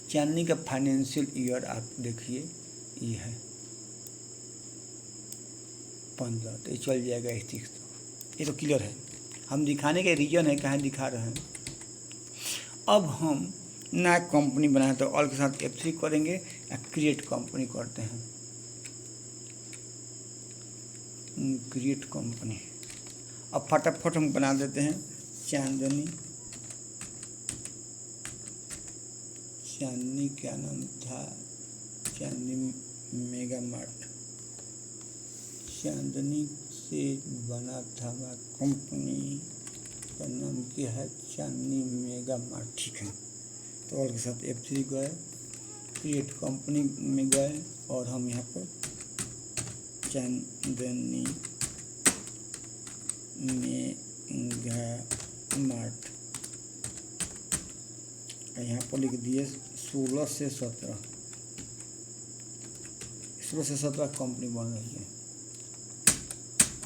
चांदनी का फाइनेंशियल ईयर आप देखिए ये है 15, तो ये चल जाएगा 31। ये तो क्लियर है, हम दिखाने के रीजन है कहाँ दिखा रहे हैं। अब हम नया कंपनी बनाए तो ऑल के साथ F3 करेंगे या क्रिएट कंपनी करते हैं। क्रिएट कंपनी, अब फटाफट हम बना देते हैं चांदनी क्या नाम था, चांदनी मेगा मार्ट, चांदनी से बना था कंपनी का नाम क्या है, चांदनी मेगा मार्ट, ठीक है। तो ऑल के साथ F3 गए, क्रिएट कंपनी में गए और हम यहाँ पर चांदनी मेगा मार्ट यहाँ पर लिख दिए 16 से 17 कंपनी बन रही है।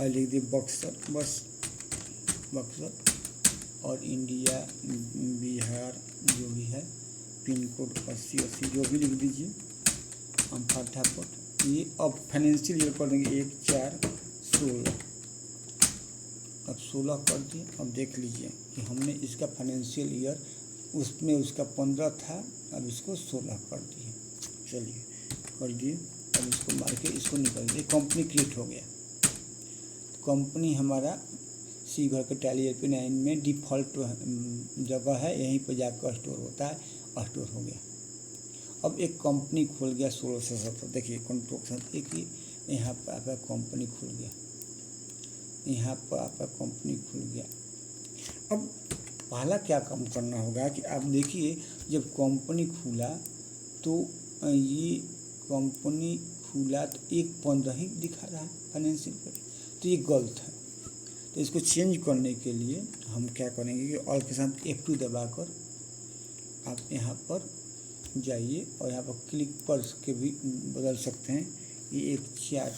और लिख दिए बक्सर और इंडिया बिहार जो भी है, पिन कोड 8080 जो भी लिख दीजिए। हम फटाफट ये अब फाइनेंशियल ईयर कर देंगे 1/4/16। अब 16 कर दिए। अब देख लीजिए कि हमने इसका फाइनेंशियल ईयर उसमें उसका 15 था, अब इसको 16 कर दिए। चलिए कर दिए, अब इसको मार के इसको निकल दिए, कंपनी क्रिएट हो गया। कंपनी हमारा सी घर के टैली LP9 में डिफ़ॉल्ट जगह है, यहीं पर जाकर स्टोर होता है, स्टोर हो गया। अब एक कंपनी खुल गया 16 से 17, देखिए कंट्रोल एक ही यहाँ पर आपका कंपनी खुल गया, यहाँ पर आपका कंपनी खुल गया। अब पहला क्या काम करना होगा कि आप देखिए जब कंपनी खुला तो ये कंपनी खुला तो 1/15 ही दिखा रहा है फाइनेंशियल पर, तो ये गलत है। तो इसको चेंज करने के लिए हम क्या करेंगे कि ऑल के साथ F2 दबाकर आप यहाँ पर जाइए और यहाँ पर क्लिक पर के भी बदल सकते हैं। ये 1/4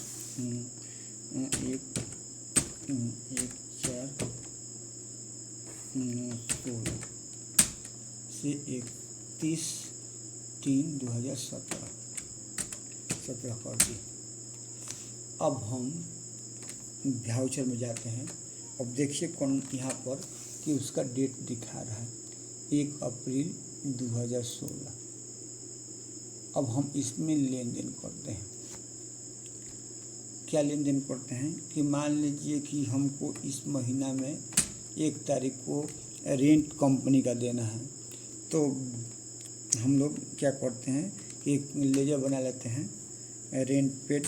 से 31/3/2017 कर दी। अब हम वाउचर में जाते हैं। अब देखिए कौन यहाँ पर कि उसका डेट दिखा रहा है 1 अप्रैल 2016। अब हम इसमें लेन देन करते हैं। क्या लेन देन करते हैं कि मान लीजिए कि हमको इस महीना में 1 तारीख को रेंट कंपनी का देना है, तो हम लोग क्या करते हैं कि एक लेजर बना लेते हैं, रेंट पेड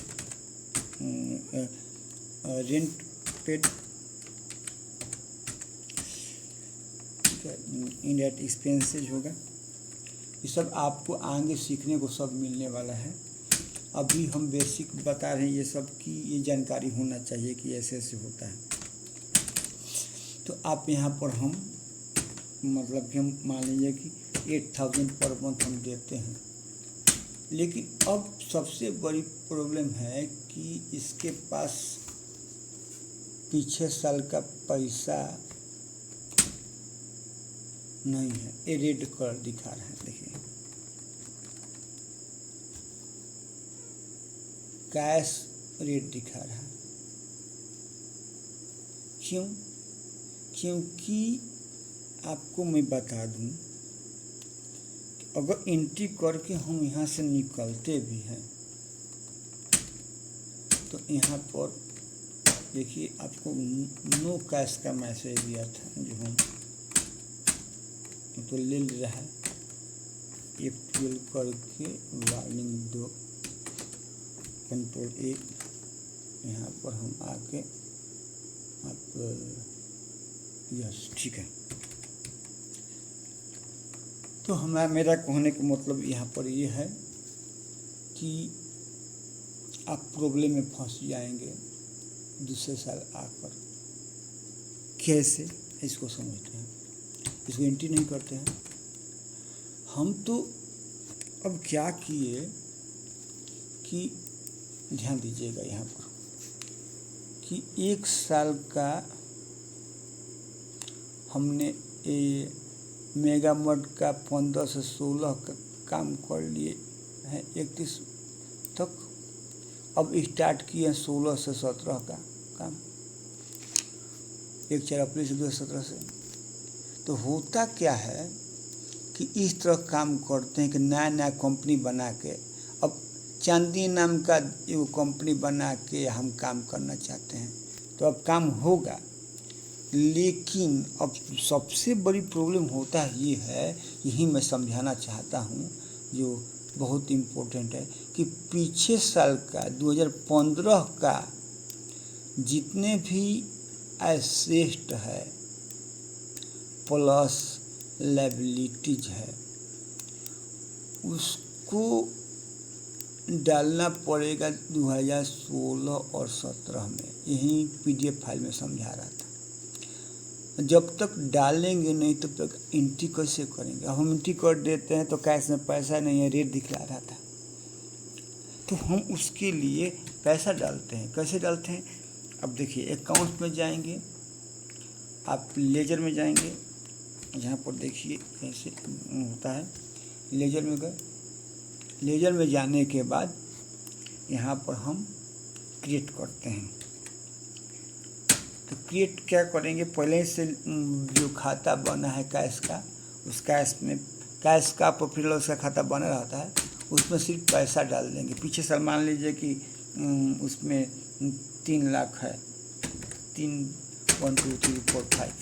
ठीक है, इंडायरेक्ट एक्सपेंसेस होगा। ये सब आपको आगे सीखने को सब मिलने वाला है। अभी हम बेसिक बता रहे हैं ये सब की ये जानकारी होना चाहिए कि ऐसे ऐसे होता है। तो आप यहाँ पर हम मतलब कि हम मान लीजिए कि 8000 पर मंथ हम देते हैं, लेकिन अब सबसे बड़ी प्रॉब्लम है कि इसके पास पिछले साल का पैसा नहीं है। ये रेड कलर दिखा रहा है, देखिए कैश रेट दिखा रहा है। क्योंकि आपको मैं बता दूं कि अगर एंट्री करके हम यहाँ से निकलते भी हैं तो यहाँ पर देखिए आपको नो कैश का मैसेज दिया था, जो हम तो ले रहा है। F12 करके वार्निंग दो, कंट्रोल A, यहाँ पर हम आके आप यस ठीक है। तो मेरा कहने का मतलब यहाँ पर ये है कि आप प्रॉब्लम में फंस जाएंगे दूसरे साल आकर। कैसे इसको समझते हैं, इसको एंट्री नहीं करते हैं हम। तो अब क्या किए कि ध्यान दीजिएगा यहाँ पर कि 1 साल का हमने मेगा मार्ट का 15 से 16 का काम कर लिए हैं 31 तक, अब स्टार्ट किए 16 से 17 का काम, 1 अप्रैल से 2017 से। तो होता क्या है कि इस तरह काम करते हैं कि नया नया कंपनी बना के, अब चांदी नाम का वो कंपनी बना के हम काम करना चाहते हैं, तो अब काम होगा। लेकिन अब सबसे बड़ी प्रॉब्लम होता है ये है, यही मैं समझाना चाहता हूँ जो बहुत इम्पोर्टेंट है, कि पीछे साल का 2015 का जितने भी एसेट है प्लस लायबिलिटीज है उसको डालना पड़ेगा 2016 और 17 में। यही PDF फाइल में समझा रहा था। जब तक डालेंगे नहीं तब तक एंट्री कैसे करेंगे। अब हम एंट्री कर देते हैं तो कैश में पैसा नहीं है, रेट दिखला रहा था, तो हम उसके लिए पैसा डालते हैं। कैसे डालते हैं, अब देखिए अकाउंट में जाएंगे, आप लेजर में जाएंगे, यहाँ पर देखिए कैसे होता है। लेजर में गए, लेजर में जाने के बाद यहाँ पर हम क्रिएट करते हैं। तो क्रिएट क्या करेंगे, पहले से जो खाता बना है कैश का, उस कैश में कैश का प्रॉफिट लॉस का खाता बना रहता है, उसमें सिर्फ पैसा डाल देंगे। पीछे साल मान लीजिए कि उसमें 3 लाख है, 3 1 2 3 4 5,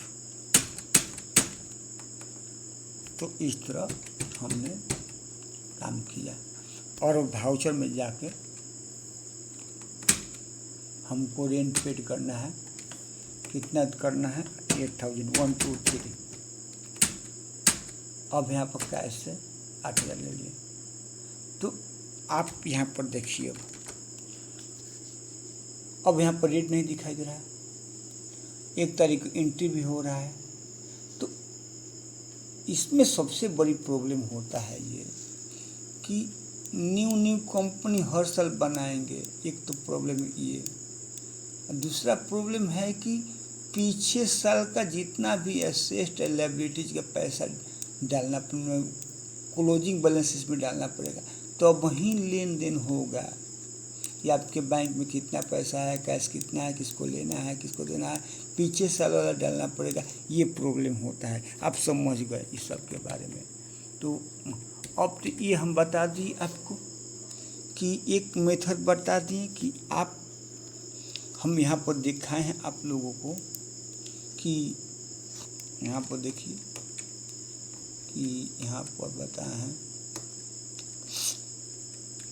तो इस तरह हमने काम किया। और वाउचर में जाके हमको रेंट पेड करना है, कितना करना है 8000 1 2 3। अब यहाँ पर कैश से 8000 ले लिए। तो आप यहाँ पर देखिए, अब यहाँ पर रेट नहीं दिखाई दे रहा है, 1 तारीख को एंट्री भी हो रहा है। तो इसमें सबसे बड़ी प्रॉब्लम होता है ये कि न्यू कंपनी हर साल बनाएंगे, एक तो प्रॉब्लम ये। दूसरा प्रॉब्लम है कि पीछे साल का जितना भी एसेट है लायबिलिटीज का पैसा डालना, क्लोजिंग बैलेंस इसमें डालना पड़ेगा, तो अब वहीं लेन देन होगा कि आपके बैंक में कितना पैसा है, कैश कितना है, किसको लेना है, किसको देना है, पीछे साल वाला डालना पड़ेगा। ये प्रॉब्लम होता है। आप समझ गए इस सब के बारे में। तो अब तो ये हम बता दिए आपको कि एक मेथड बता दिए कि आप, हम यहाँ पर दिखाए हैं आप लोगों को कि यहाँ पर देखिए कि यहाँ पर बताए हैं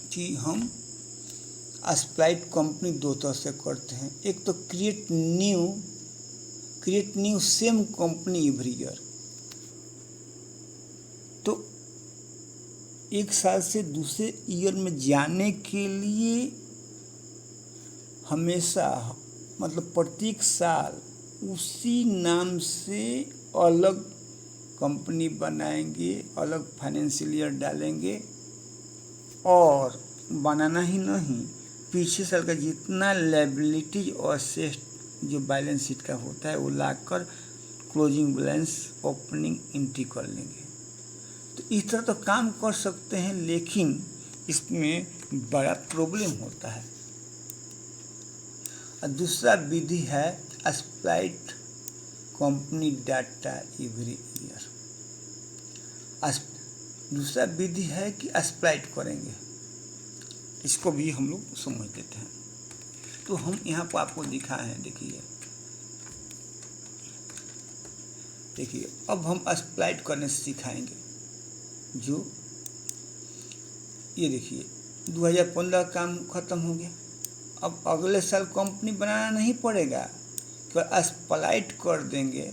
कि हम स्प्लाइट कंपनी 2 तरह से करते हैं। एक तो create new same company every year. तो 1 साल से दूसरे ईयर में जाने के लिए हमेशा, मतलब प्रत्येक साल उसी नाम से अलग कंपनी बनाएंगे, अलग फाइनेंशियल ईयर डालेंगे, और बनाना ही नहीं, पीछे साल का जितना लायबिलिटीज और एसेट जो बैलेंस शीट का होता है वो लाकर क्लोजिंग बैलेंस ओपनिंग एंट्री कर लेंगे। तो इस तरह तो काम कर सकते हैं, लेकिन इसमें बड़ा प्रॉब्लम होता है। दूसरा विधि है स्प्लाइट कंपनी डाटा एवरी ईयर। दूसरा विधि है कि स्प्लाइट करेंगे, इसको भी हम लोग समझ लेते हैं। तो हम यहाँ पर आपको दिखाए हैं, देखिए अब हम स्प्लाइट करने से सिखाएंगे। जो ये देखिए 2015 काम खत्म हो गया, अब अगले साल कंपनी बनाना नहीं पड़ेगा, तो स्प्लाइट कर देंगे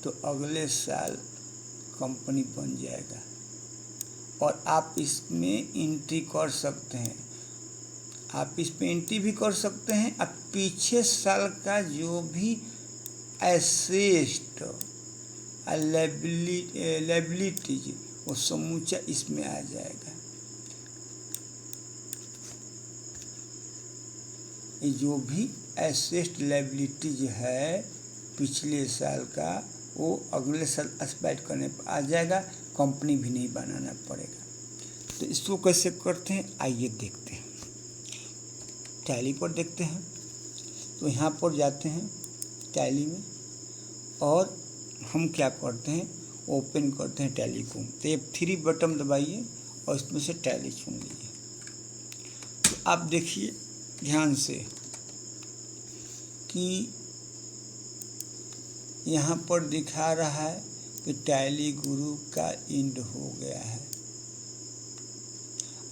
तो अगले साल कंपनी बन जाएगा और आप इसमें एंट्री कर सकते हैं। आप इसमें एंट्री भी कर सकते हैं। अब पीछे साल का जो भी एसेट लायबिलिटीज वो समूचा इसमें आ जाएगा। ये जो भी एसेट लायबिलिटीज है पिछले साल का, वो अगले साल स्प्लाइट करने पर आ जाएगा, कंपनी भी नहीं बनाना पड़ेगा। तो इसको कैसे करते हैं आइए देखते हैं। टैली पर देखते हैं। तो यहाँ पर जाते हैं टैली में और हम क्या करते हैं, ओपन करते हैं टैली को। तो F3 बटन दबाइए और इसमें से टैली चुन लीजिए। तो आप देखिए ध्यान से कि यहाँ पर दिखा रहा है कि टैली गुरु का एंड हो गया है।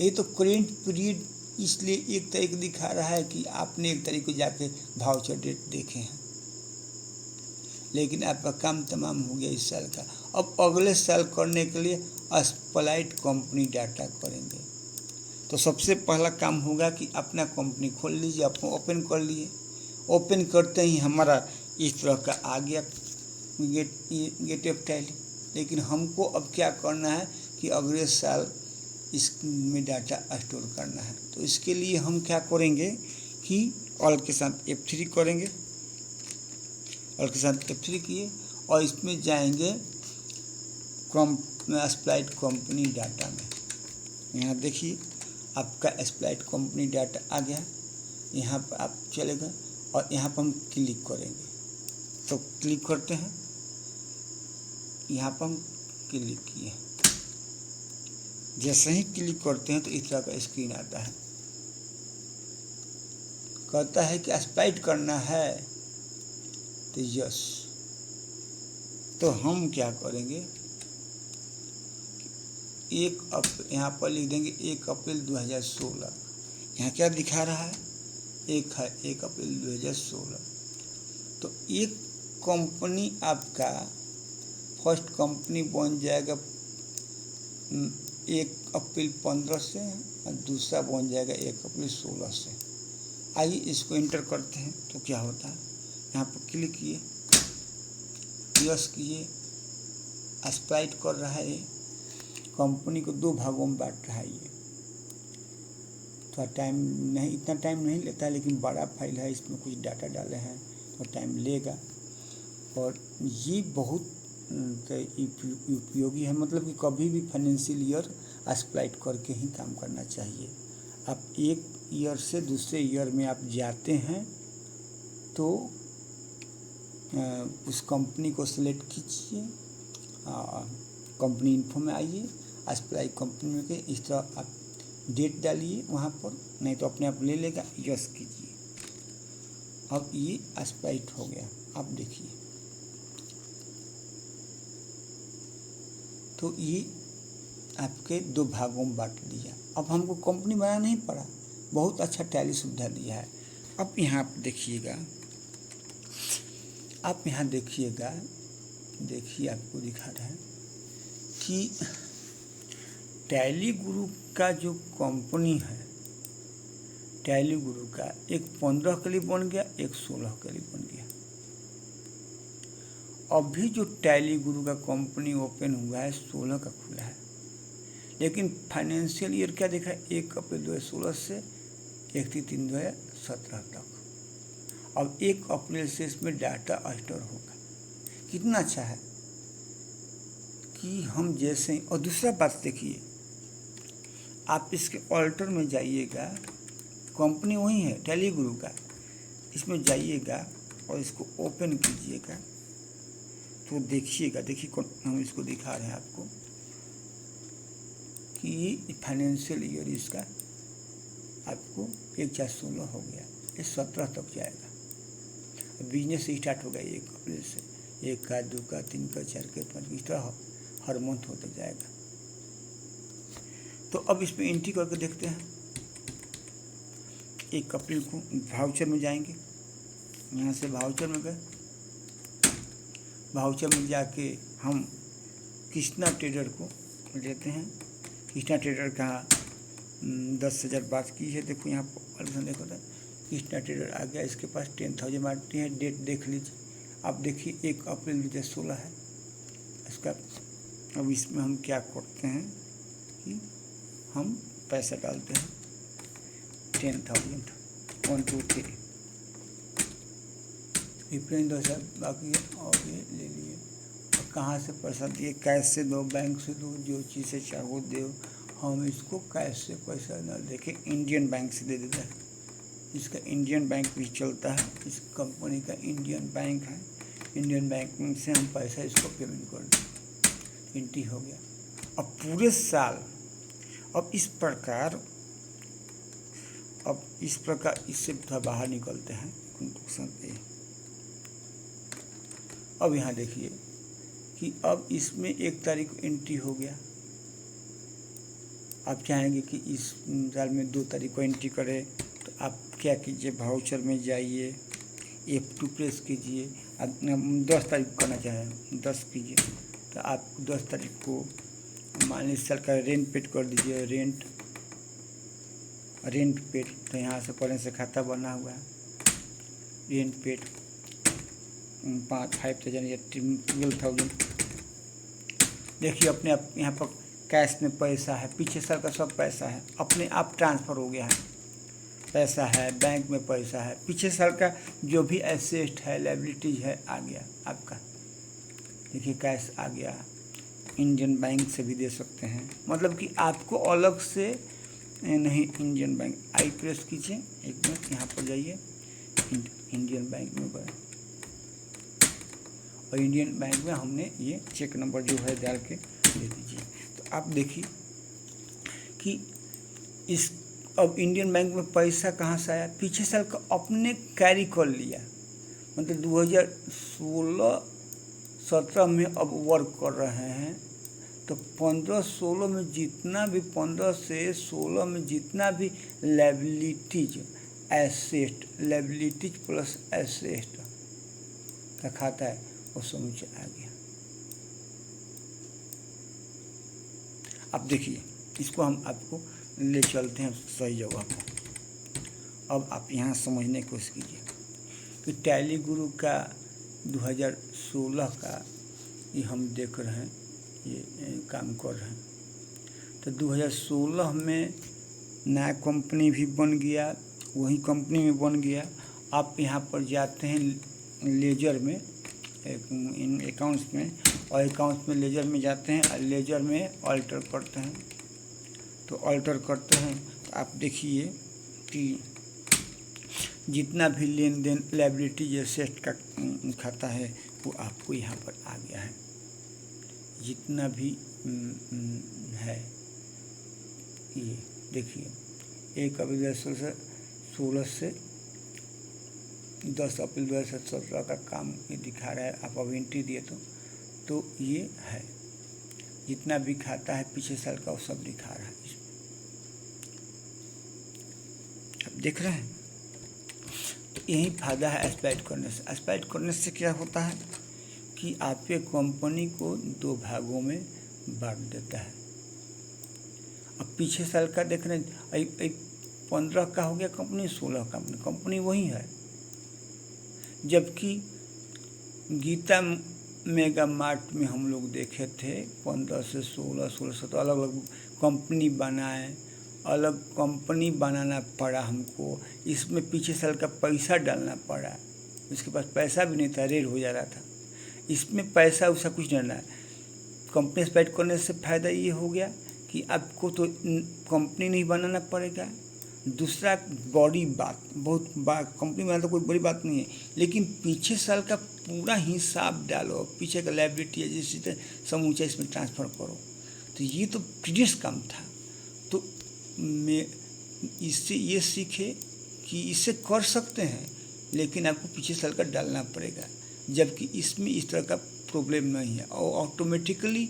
ये तो करेंट पीरियड इसलिए एक तारीख दिखा रहा है कि आपने एक तारीख को जाके वाउचर डेट देखे हैं, लेकिन आपका काम तमाम हो गया इस साल का। अब अगले साल करने के लिए स्प्लाइट कंपनी डाटा करेंगे। तो सबसे पहला काम होगा कि अपना कंपनी खोल लीजिए, आपको ओपन कर लिए। ओपन करते ही हमारा इस तरह का आ गया गेट ऑफ टैली। लेकिन हमको अब क्या करना है कि अगले साल इसमें डाटा स्टोर करना है। तो इसके लिए हम क्या करेंगे कि ऑल के साथ F3 करेंगे। ऑल के साथ F3 किए और इसमें जाएंगे स्प्लाइट कंपनी डाटा में। यहाँ देखिए आपका स्प्लाइट कंपनी डाटा आ गया। यहाँ पर आप चले गए और यहाँ पर हम क्लिक करेंगे। तो क्लिक करते हैं, यहाँ पर हम क्लिक किए। जैसे ही क्लिक करते हैं तो इस तरह का स्क्रीन आता है, कहता है कि स्प्लाइट करना है। तो यस, तो हम क्या करेंगे, यहाँ पर लिख देंगे 1 अप्रैल 2016। यहाँ क्या दिखा रहा है, 1 अप्रैल 2016। तो एक कंपनी आपका फर्स्ट कंपनी बन जाएगा 1 अप्रैल 15 से और दूसरा बन जाएगा 1 अप्रैल 16 से। आइए इसको इंटर करते हैं तो क्या होता है। यहाँ पर क्लिक किए, यस किए। स्प्लाइट कर रहा है, कंपनी को 2 भागों में बांट रहा है। ये थोड़ा टाइम नहीं, इतना टाइम नहीं लेता है, लेकिन बड़ा फाइल है, इसमें कुछ डाटा डाले हैं तो टाइम लेगा। और ये बहुत उपयोगी है, मतलब कि कभी भी फाइनेंशियल ईयर स्प्लाइट करके ही काम करना चाहिए। आप एक ईयर से दूसरे ईयर में आप जाते हैं तो उस कंपनी को सिलेक्ट कीजिए, कंपनी इन्फो में आइए, स्प्लाइट कंपनी में के इस तरह आप डेट डालिए वहाँ पर, नहीं तो अपने आप ले लेगा। यस कीजिए। अब ये स्प्लाइट हो गया। आप देखिए तो ये आपके 2 भागों में बांट दिया। अब हमको कंपनी बनाना नहीं पड़ा, बहुत अच्छा टैली सुविधा दिया है। अब यहाँ आप देखिएगा, आप यहाँ देखिएगा, देखिए आपको दिखा रहा है कि टैली गुरु का जो कंपनी है, टैली गुरु का एक 15 के लिए बन गया, एक 16 के लिए बन गया। अभी जो टैली गुरु का कंपनी ओपन हुआ है 16 का खुला है, लेकिन फाइनेंशियल ईयर क्या देखा है, 1 अप्रैल 2016 से 31/3/2017 तक। अब 1 अप्रैल से इसमें डाटा स्टोर होगा। कितना अच्छा है कि हम जैसे। और दूसरा बात देखिए, आप इसके ऑल्टर में जाइएगा, कंपनी वही है टैली गुरु का, इसमें जाइएगा और इसको ओपन कीजिएगा तो देखिएगा, देखिए हम इसको दिखा रहे हैं आपको कि ये फाइनेंशियल ईयर इसका आपको 1/4/16 हो गया, ये 17 तक जाएगा। बिजनेस स्टार्ट होगा 1 अप्रैल से, 1 का, 2 का, 3 का, 4 का, 5 इस तरह हर मंथ होता जाएगा। तो अब इसमें एंट्री करके देखते हैं। 1 अप्रैल को वाउचर में जाएंगे, यहाँ से वाउचर में गए, वाउचर में जाके हम कृष्णा ट्रेडर को लेते हैं। कृष्णा ट्रेडर का 10,000 बात की है, देखो यहाँ पर देखो था कृष्णा ट्रेडर आ गया, इसके पास 10,000 बांटती है। डेट देख लीजिए, आप देखिए 1 अप्रैल 2016 है इसका। अब इसमें हम क्या करते हैं कि हम पैसा डालते हैं 10,000, 1 2 3 रिफरेंस 2,000 बाकी है और ये ले लिए। और कहाँ से पैसा दिए, कैश से दो, बैंक से दो, जो चीज़ से चाहो दो। हम इसको कैश से पैसा ना देके इंडियन बैंक से दे देते हैं, इसका इंडियन बैंक भी चलता है, इस कंपनी का इंडियन बैंक है। इंडियन बैंक से हम पैसा इसको पेमेंट कर दें, एंट्री हो गया। अब पूरे साल अब इस प्रकार इससे थोड़ा बाहर निकलते हैं कंक्लूजन पे। अब यहाँ देखिए कि अब इसमें 1 तारीख को एंट्री हो गया। आप चाहेंगे कि इस साल में 2 तारीख को एंट्री करें, तो आप क्या कीजिए, वाउचर में जाइए, F2 प्रेस कीजिए। आप 10 तारीख को करना चाहें 10 कीजिए, तो आप 10 तारीख को मान लीजिए साल का रेंट पेड कर दीजिए, रेंट पेड। तो यहाँ से पहले से खाता बना हुआ है, रेंट पेड 5,000 या 12,000। देखिए अपने आप यहाँ पर कैश में पैसा है, पीछे साल का सब पैसा है, अपने आप ट्रांसफ़र हो गया है, पैसा है, बैंक में पैसा है, पीछे साल का जो भी एसेट है, लायबिलिटीज है, आ गया आपका। देखिए कैश आ गया। इंडियन बैंक से भी दे सकते हैं, मतलब कि आपको अलग से नहीं। इंडियन बैंक आई प्रेस कीजिए, 1 मिनट यहाँ पर जाइए, इंडियन बैंक में गए और इंडियन बैंक में हमने ये चेक नंबर जो है डाल के दे दीजिए। तो आप देखिए कि इस अब इंडियन बैंक में पैसा कहाँ से आया, पीछे साल का अपने कैरी कर लिया, मतलब 2016-17 में अब वर्क कर रहे हैं। तो 15-16 में जितना भी 15 से 16 में जितना भी liabilities asset, liabilities plus asset का खाता है वो समूचा आ गया। अब देखिए इसको हम आपको ले चलते हैं सही जगह पर। अब आप यहाँ समझने की कोशिश कीजिए कि टैली गुरु का 2016 का ये हम देख रहे हैं, ये काम कर रहे हैं। तो 2016 में नया कंपनी भी बन गया, वही कंपनी में बन गया। आप यहाँ पर जाते हैं लेजर में, इन अकाउंट्स में, और अकाउंट्स में लेजर में जाते हैं और लेजर में ऑल्टर करते हैं। तो ऑल्टर करते हैं तो आप देखिए कि जितना भी लेन देन लायबिलिटी एसेट का खाता है वो आपको यहाँ पर आ गया है। जितना भी है ये देखिए 1 अप्रैल 2016 से 10 अप्रैल 2017 का काम ये दिखा रहा है। आप अब एंट्री दिए तो ये है, जितना भी खाता है पीछे साल का वो सब दिखा रहा है इसमें। आप देख रहे हैं, तो यही फायदा है एक्सप्लॉइट करने से। एक्सप्लॉइट करने से क्या होता है कि आपके कंपनी को 2 भागों में बांट देता है। अब पीछे साल का देख रहे हैं, 15 का हो गया कंपनी, 16 का कंपनी वही है। जबकि गीता मेगा मार्ट में हम लोग देखे थे 15 से 16, 16 से तो अलग अलग कंपनी बनाए, अलग कंपनी बनाना पड़ा हमको। इसमें पीछे साल का पैसा डालना पड़ा, इसके पास पैसा भी नहीं था, रेड हो जा रहा था। इसमें पैसा वैसा कुछ नहीं है। कंपनी एक्सप्लॉइट करने से फ़ायदा ये हो गया कि आपको तो कंपनी नहीं बनाना पड़ेगा। दूसरा बड़ी बात, बहुत कंपनी बनाना तो कोई बड़ी बात नहीं है, लेकिन पीछे साल का पूरा हिसाब डालो, पीछे का लायबिलिटी है जिससे समूचा इसमें ट्रांसफ़र करो। तो ये तो प्रीवियस काम था। तो मैं इससे ये सीखे कि इसे कर सकते हैं, लेकिन आपको पीछे साल का डालना पड़ेगा। जबकि इसमें इस तरह का प्रॉब्लम नहीं है और ऑटोमेटिकली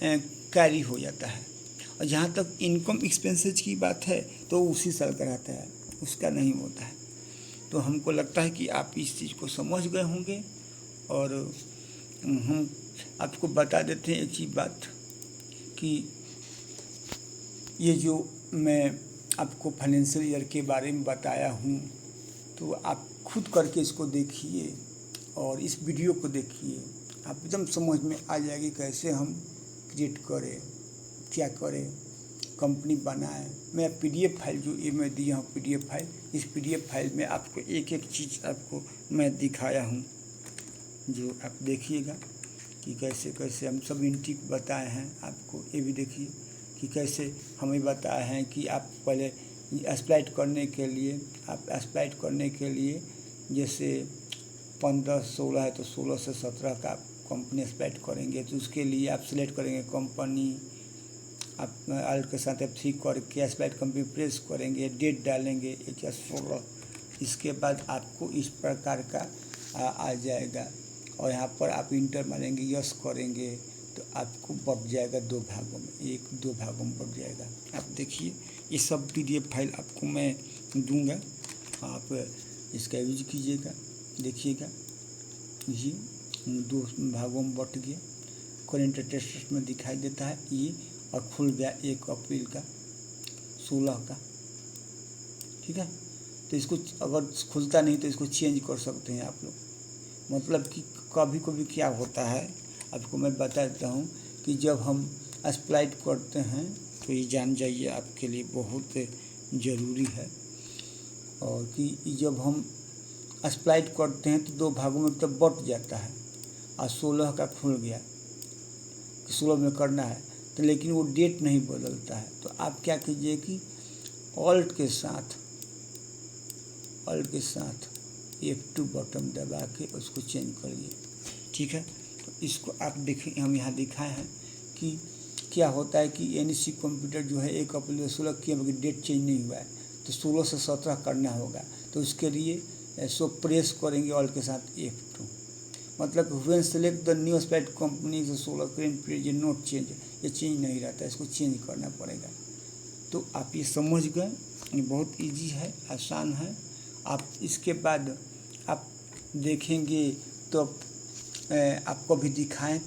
कैरी हो जाता है। और जहाँ तक इनकम एक्सपेंसेस की बात है तो उसी साल का रहता है, उसका नहीं होता है। तो हमको लगता है कि आप इस चीज़ को समझ गए होंगे। और हम आपको बता देते हैं एक चीज़ बात कि ये जो मैं आपको फाइनेंशियल ईयर के बारे में बताया हूँ, तो आप खुद करके इसको देखिए और इस वीडियो को देखिए, आप एकदम समझ में आ जाएगी कैसे हम क्रिएट करें, क्या करें, कंपनी बनाएं। मैं PDF फाइल जो ये मैं दिया हूँ PDF फाइल, इस PDF फाइल में आपको एक एक चीज़ आपको मैं दिखाया हूँ, जो आप देखिएगा कि कैसे कैसे हम सब एंट्री बताए हैं। आपको ये भी देखिए कि कैसे हमें बताए हैं कि आप पहले एक्सप्लाइट करने के लिए आप एक्सप्लाइट करने के लिए जैसे 15-16 है तो 16 से 17 का कंपनी एक्सप्लाइट करेंगे, तो उसके लिए आप सिलेक्ट करेंगे कंपनी, आप अल्ट के साथ F3 करके एक्सप्लाइट कंपनी प्रेस करेंगे, डेट डालेंगे 16। इसके बाद आपको इस प्रकार का आ जाएगा और यहाँ पर आप इंटर मारेंगे, यस करेंगे तो आपको बढ़ जाएगा 2 भागों में, 1-2 भागों में बढ़ जाएगा। आप देखिए ये सब PDF फाइल आपको मैं दूंगा, आप इसका यूज कीजिएगा, देखिएगा ये 2 भागों में बट गया। करेंट अटेस्टेड में दिखाई देता है ये, और खुल गया 1 अप्रैल का 16 का, ठीक है। तो इसको अगर खुलता नहीं तो इसको चेंज कर सकते हैं आप लोग। मतलब कि कभी कभी क्या होता है आपको मैं बता देता हूँ कि जब हम एक्सप्लाइट करते हैं तो ये जान जाइए आपके लिए बहुत ज़रूरी है, और कि जब हम एक्सप्लाइट करते हैं तो 2 भागों में तब बट जाता है और 16 का खुल गया कि 16 में करना है, तो लेकिन वो डेट नहीं बदलता है। तो आप क्या कीजिए कि ऑल्ट के साथ F2 बटन दबा के उसको चेंज कर लिए, ठीक है। तो इसको आप देखें, हम यहाँ दिखाए हैं कि क्या होता है कि NEC कंप्यूटर जो है 1 अप्रैल 16 की डेट चेंज नहीं हुआ है तो 16 से 17 करना होगा। तो उसके लिए सो प्रेस करेंगे ऑल्ट के साथ F2, मतलब when select the new एक्सप्लाइट company 16 current period not change, ये चेंज नहीं रहता, इसको चेंज करना पड़ेगा। तो आप ये समझ गए, ये बहुत ईजी है, आसान है। आप इसके बाद आप देखेंगे तो आपको भी दिखाएं,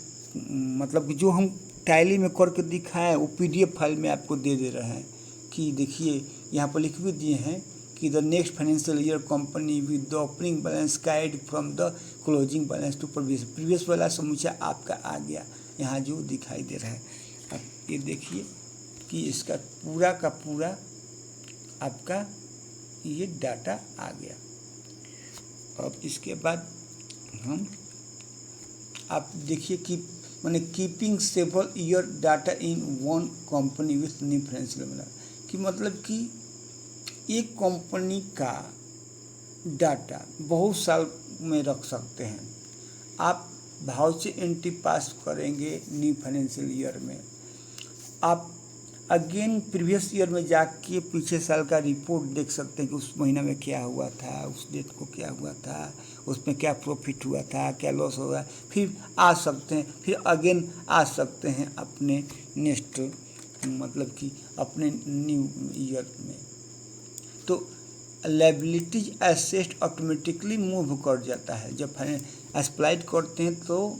मतलब जो हम टैली में करके दिखाएं वो PDF फाइल में आपको दे रहे हैं कि देखिए यहाँ पर लिख भी दिए हैं कि the next financial year company with the opening balance guide from the closing balance to previous वाला समूचा आपका आ गया यहाँ जो दिखाई दे रहा है। आप ये देखिए कि इसका पूरा का पूरा आपका ये डाटा आ गया। अब इसके बाद हम आप देखिए कि मैंने keeping several year data in one company with new financial year, कि मतलब कि एक कंपनी का डाटा बहुत साल में रख सकते हैं। आप भाव से एंट्री पास करेंगे न्यू फाइनेंशियल ईयर में, आप अगेन प्रीवियस ईयर में जाके पीछे साल का रिपोर्ट देख सकते हैं कि उस महीना में क्या हुआ था, उस डेट को क्या हुआ था, उसमें क्या प्रॉफिट हुआ था, क्या लॉस हुआ, फिर आ सकते हैं, फिर अगेन आ सकते हैं अपने नेक्स्ट मतलब कि अपने न्यू ईयर में। तो लायबिलिटीज एसेट ऑटोमेटिकली मूव कर जाता है, जब एक्सप्लाइट करते हैं तो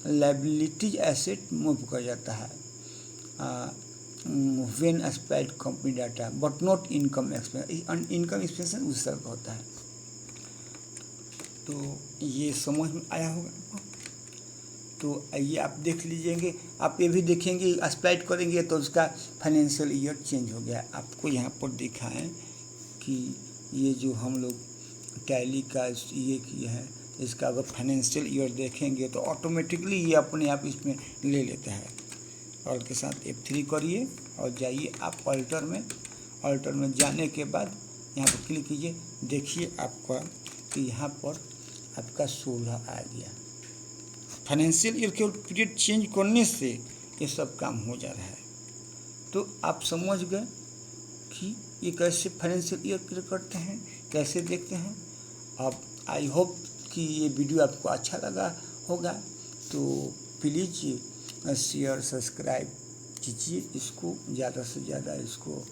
लायबिलिटीज एसेट मूव कर जाता है when एक्सप्लाइट company data but not income expense. Income expense उस तरह का होता है। तो ये समझ में आया होगा। तो ये आप देख लीजिएंगे, आप ये भी देखेंगे एक्सप्लाइट करेंगे तो उसका फाइनेंशियल ईयर चेंज हो गया। आपको यहाँ पर दिखाएं कि ये जो हम लोग टैली का ये किए हैं, इसका अगर फाइनेंशियल ईयर देखेंगे तो ऑटोमेटिकली ये अपने आप इसमें ले लेता है। ऑल्ट के साथ F3 करिए और जाइए आप ऑल्टर में जाने के बाद यहाँ पर क्लिक कीजिए, देखिए आपका कि यहाँ पर आपका 16 आ गया। फाइनेंशियल ईयर केवल पीरियड चेंज करने से ये सब काम हो जा रहा है। तो आप समझ गए कि ये कैसे फाइनेंशियल ईयर क्लियर करते हैं, कैसे देखते हैं। अब आई होप कि ये वीडियो आपको अच्छा लगा होगा, तो प्लीज़ शेयर सब्सक्राइब कीजिए, इसको ज़्यादा से ज़्यादा इसको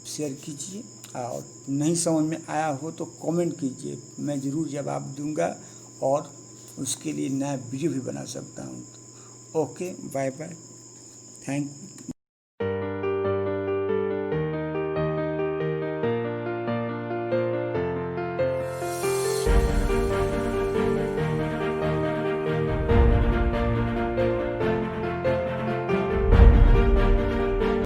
शेयर कीजिए, और नहीं समझ में आया हो तो कमेंट कीजिए, मैं ज़रूर जवाब दूंगा और उसके लिए नया वीडियो भी बना सकता हूँ। Okay, bye bye, thank you.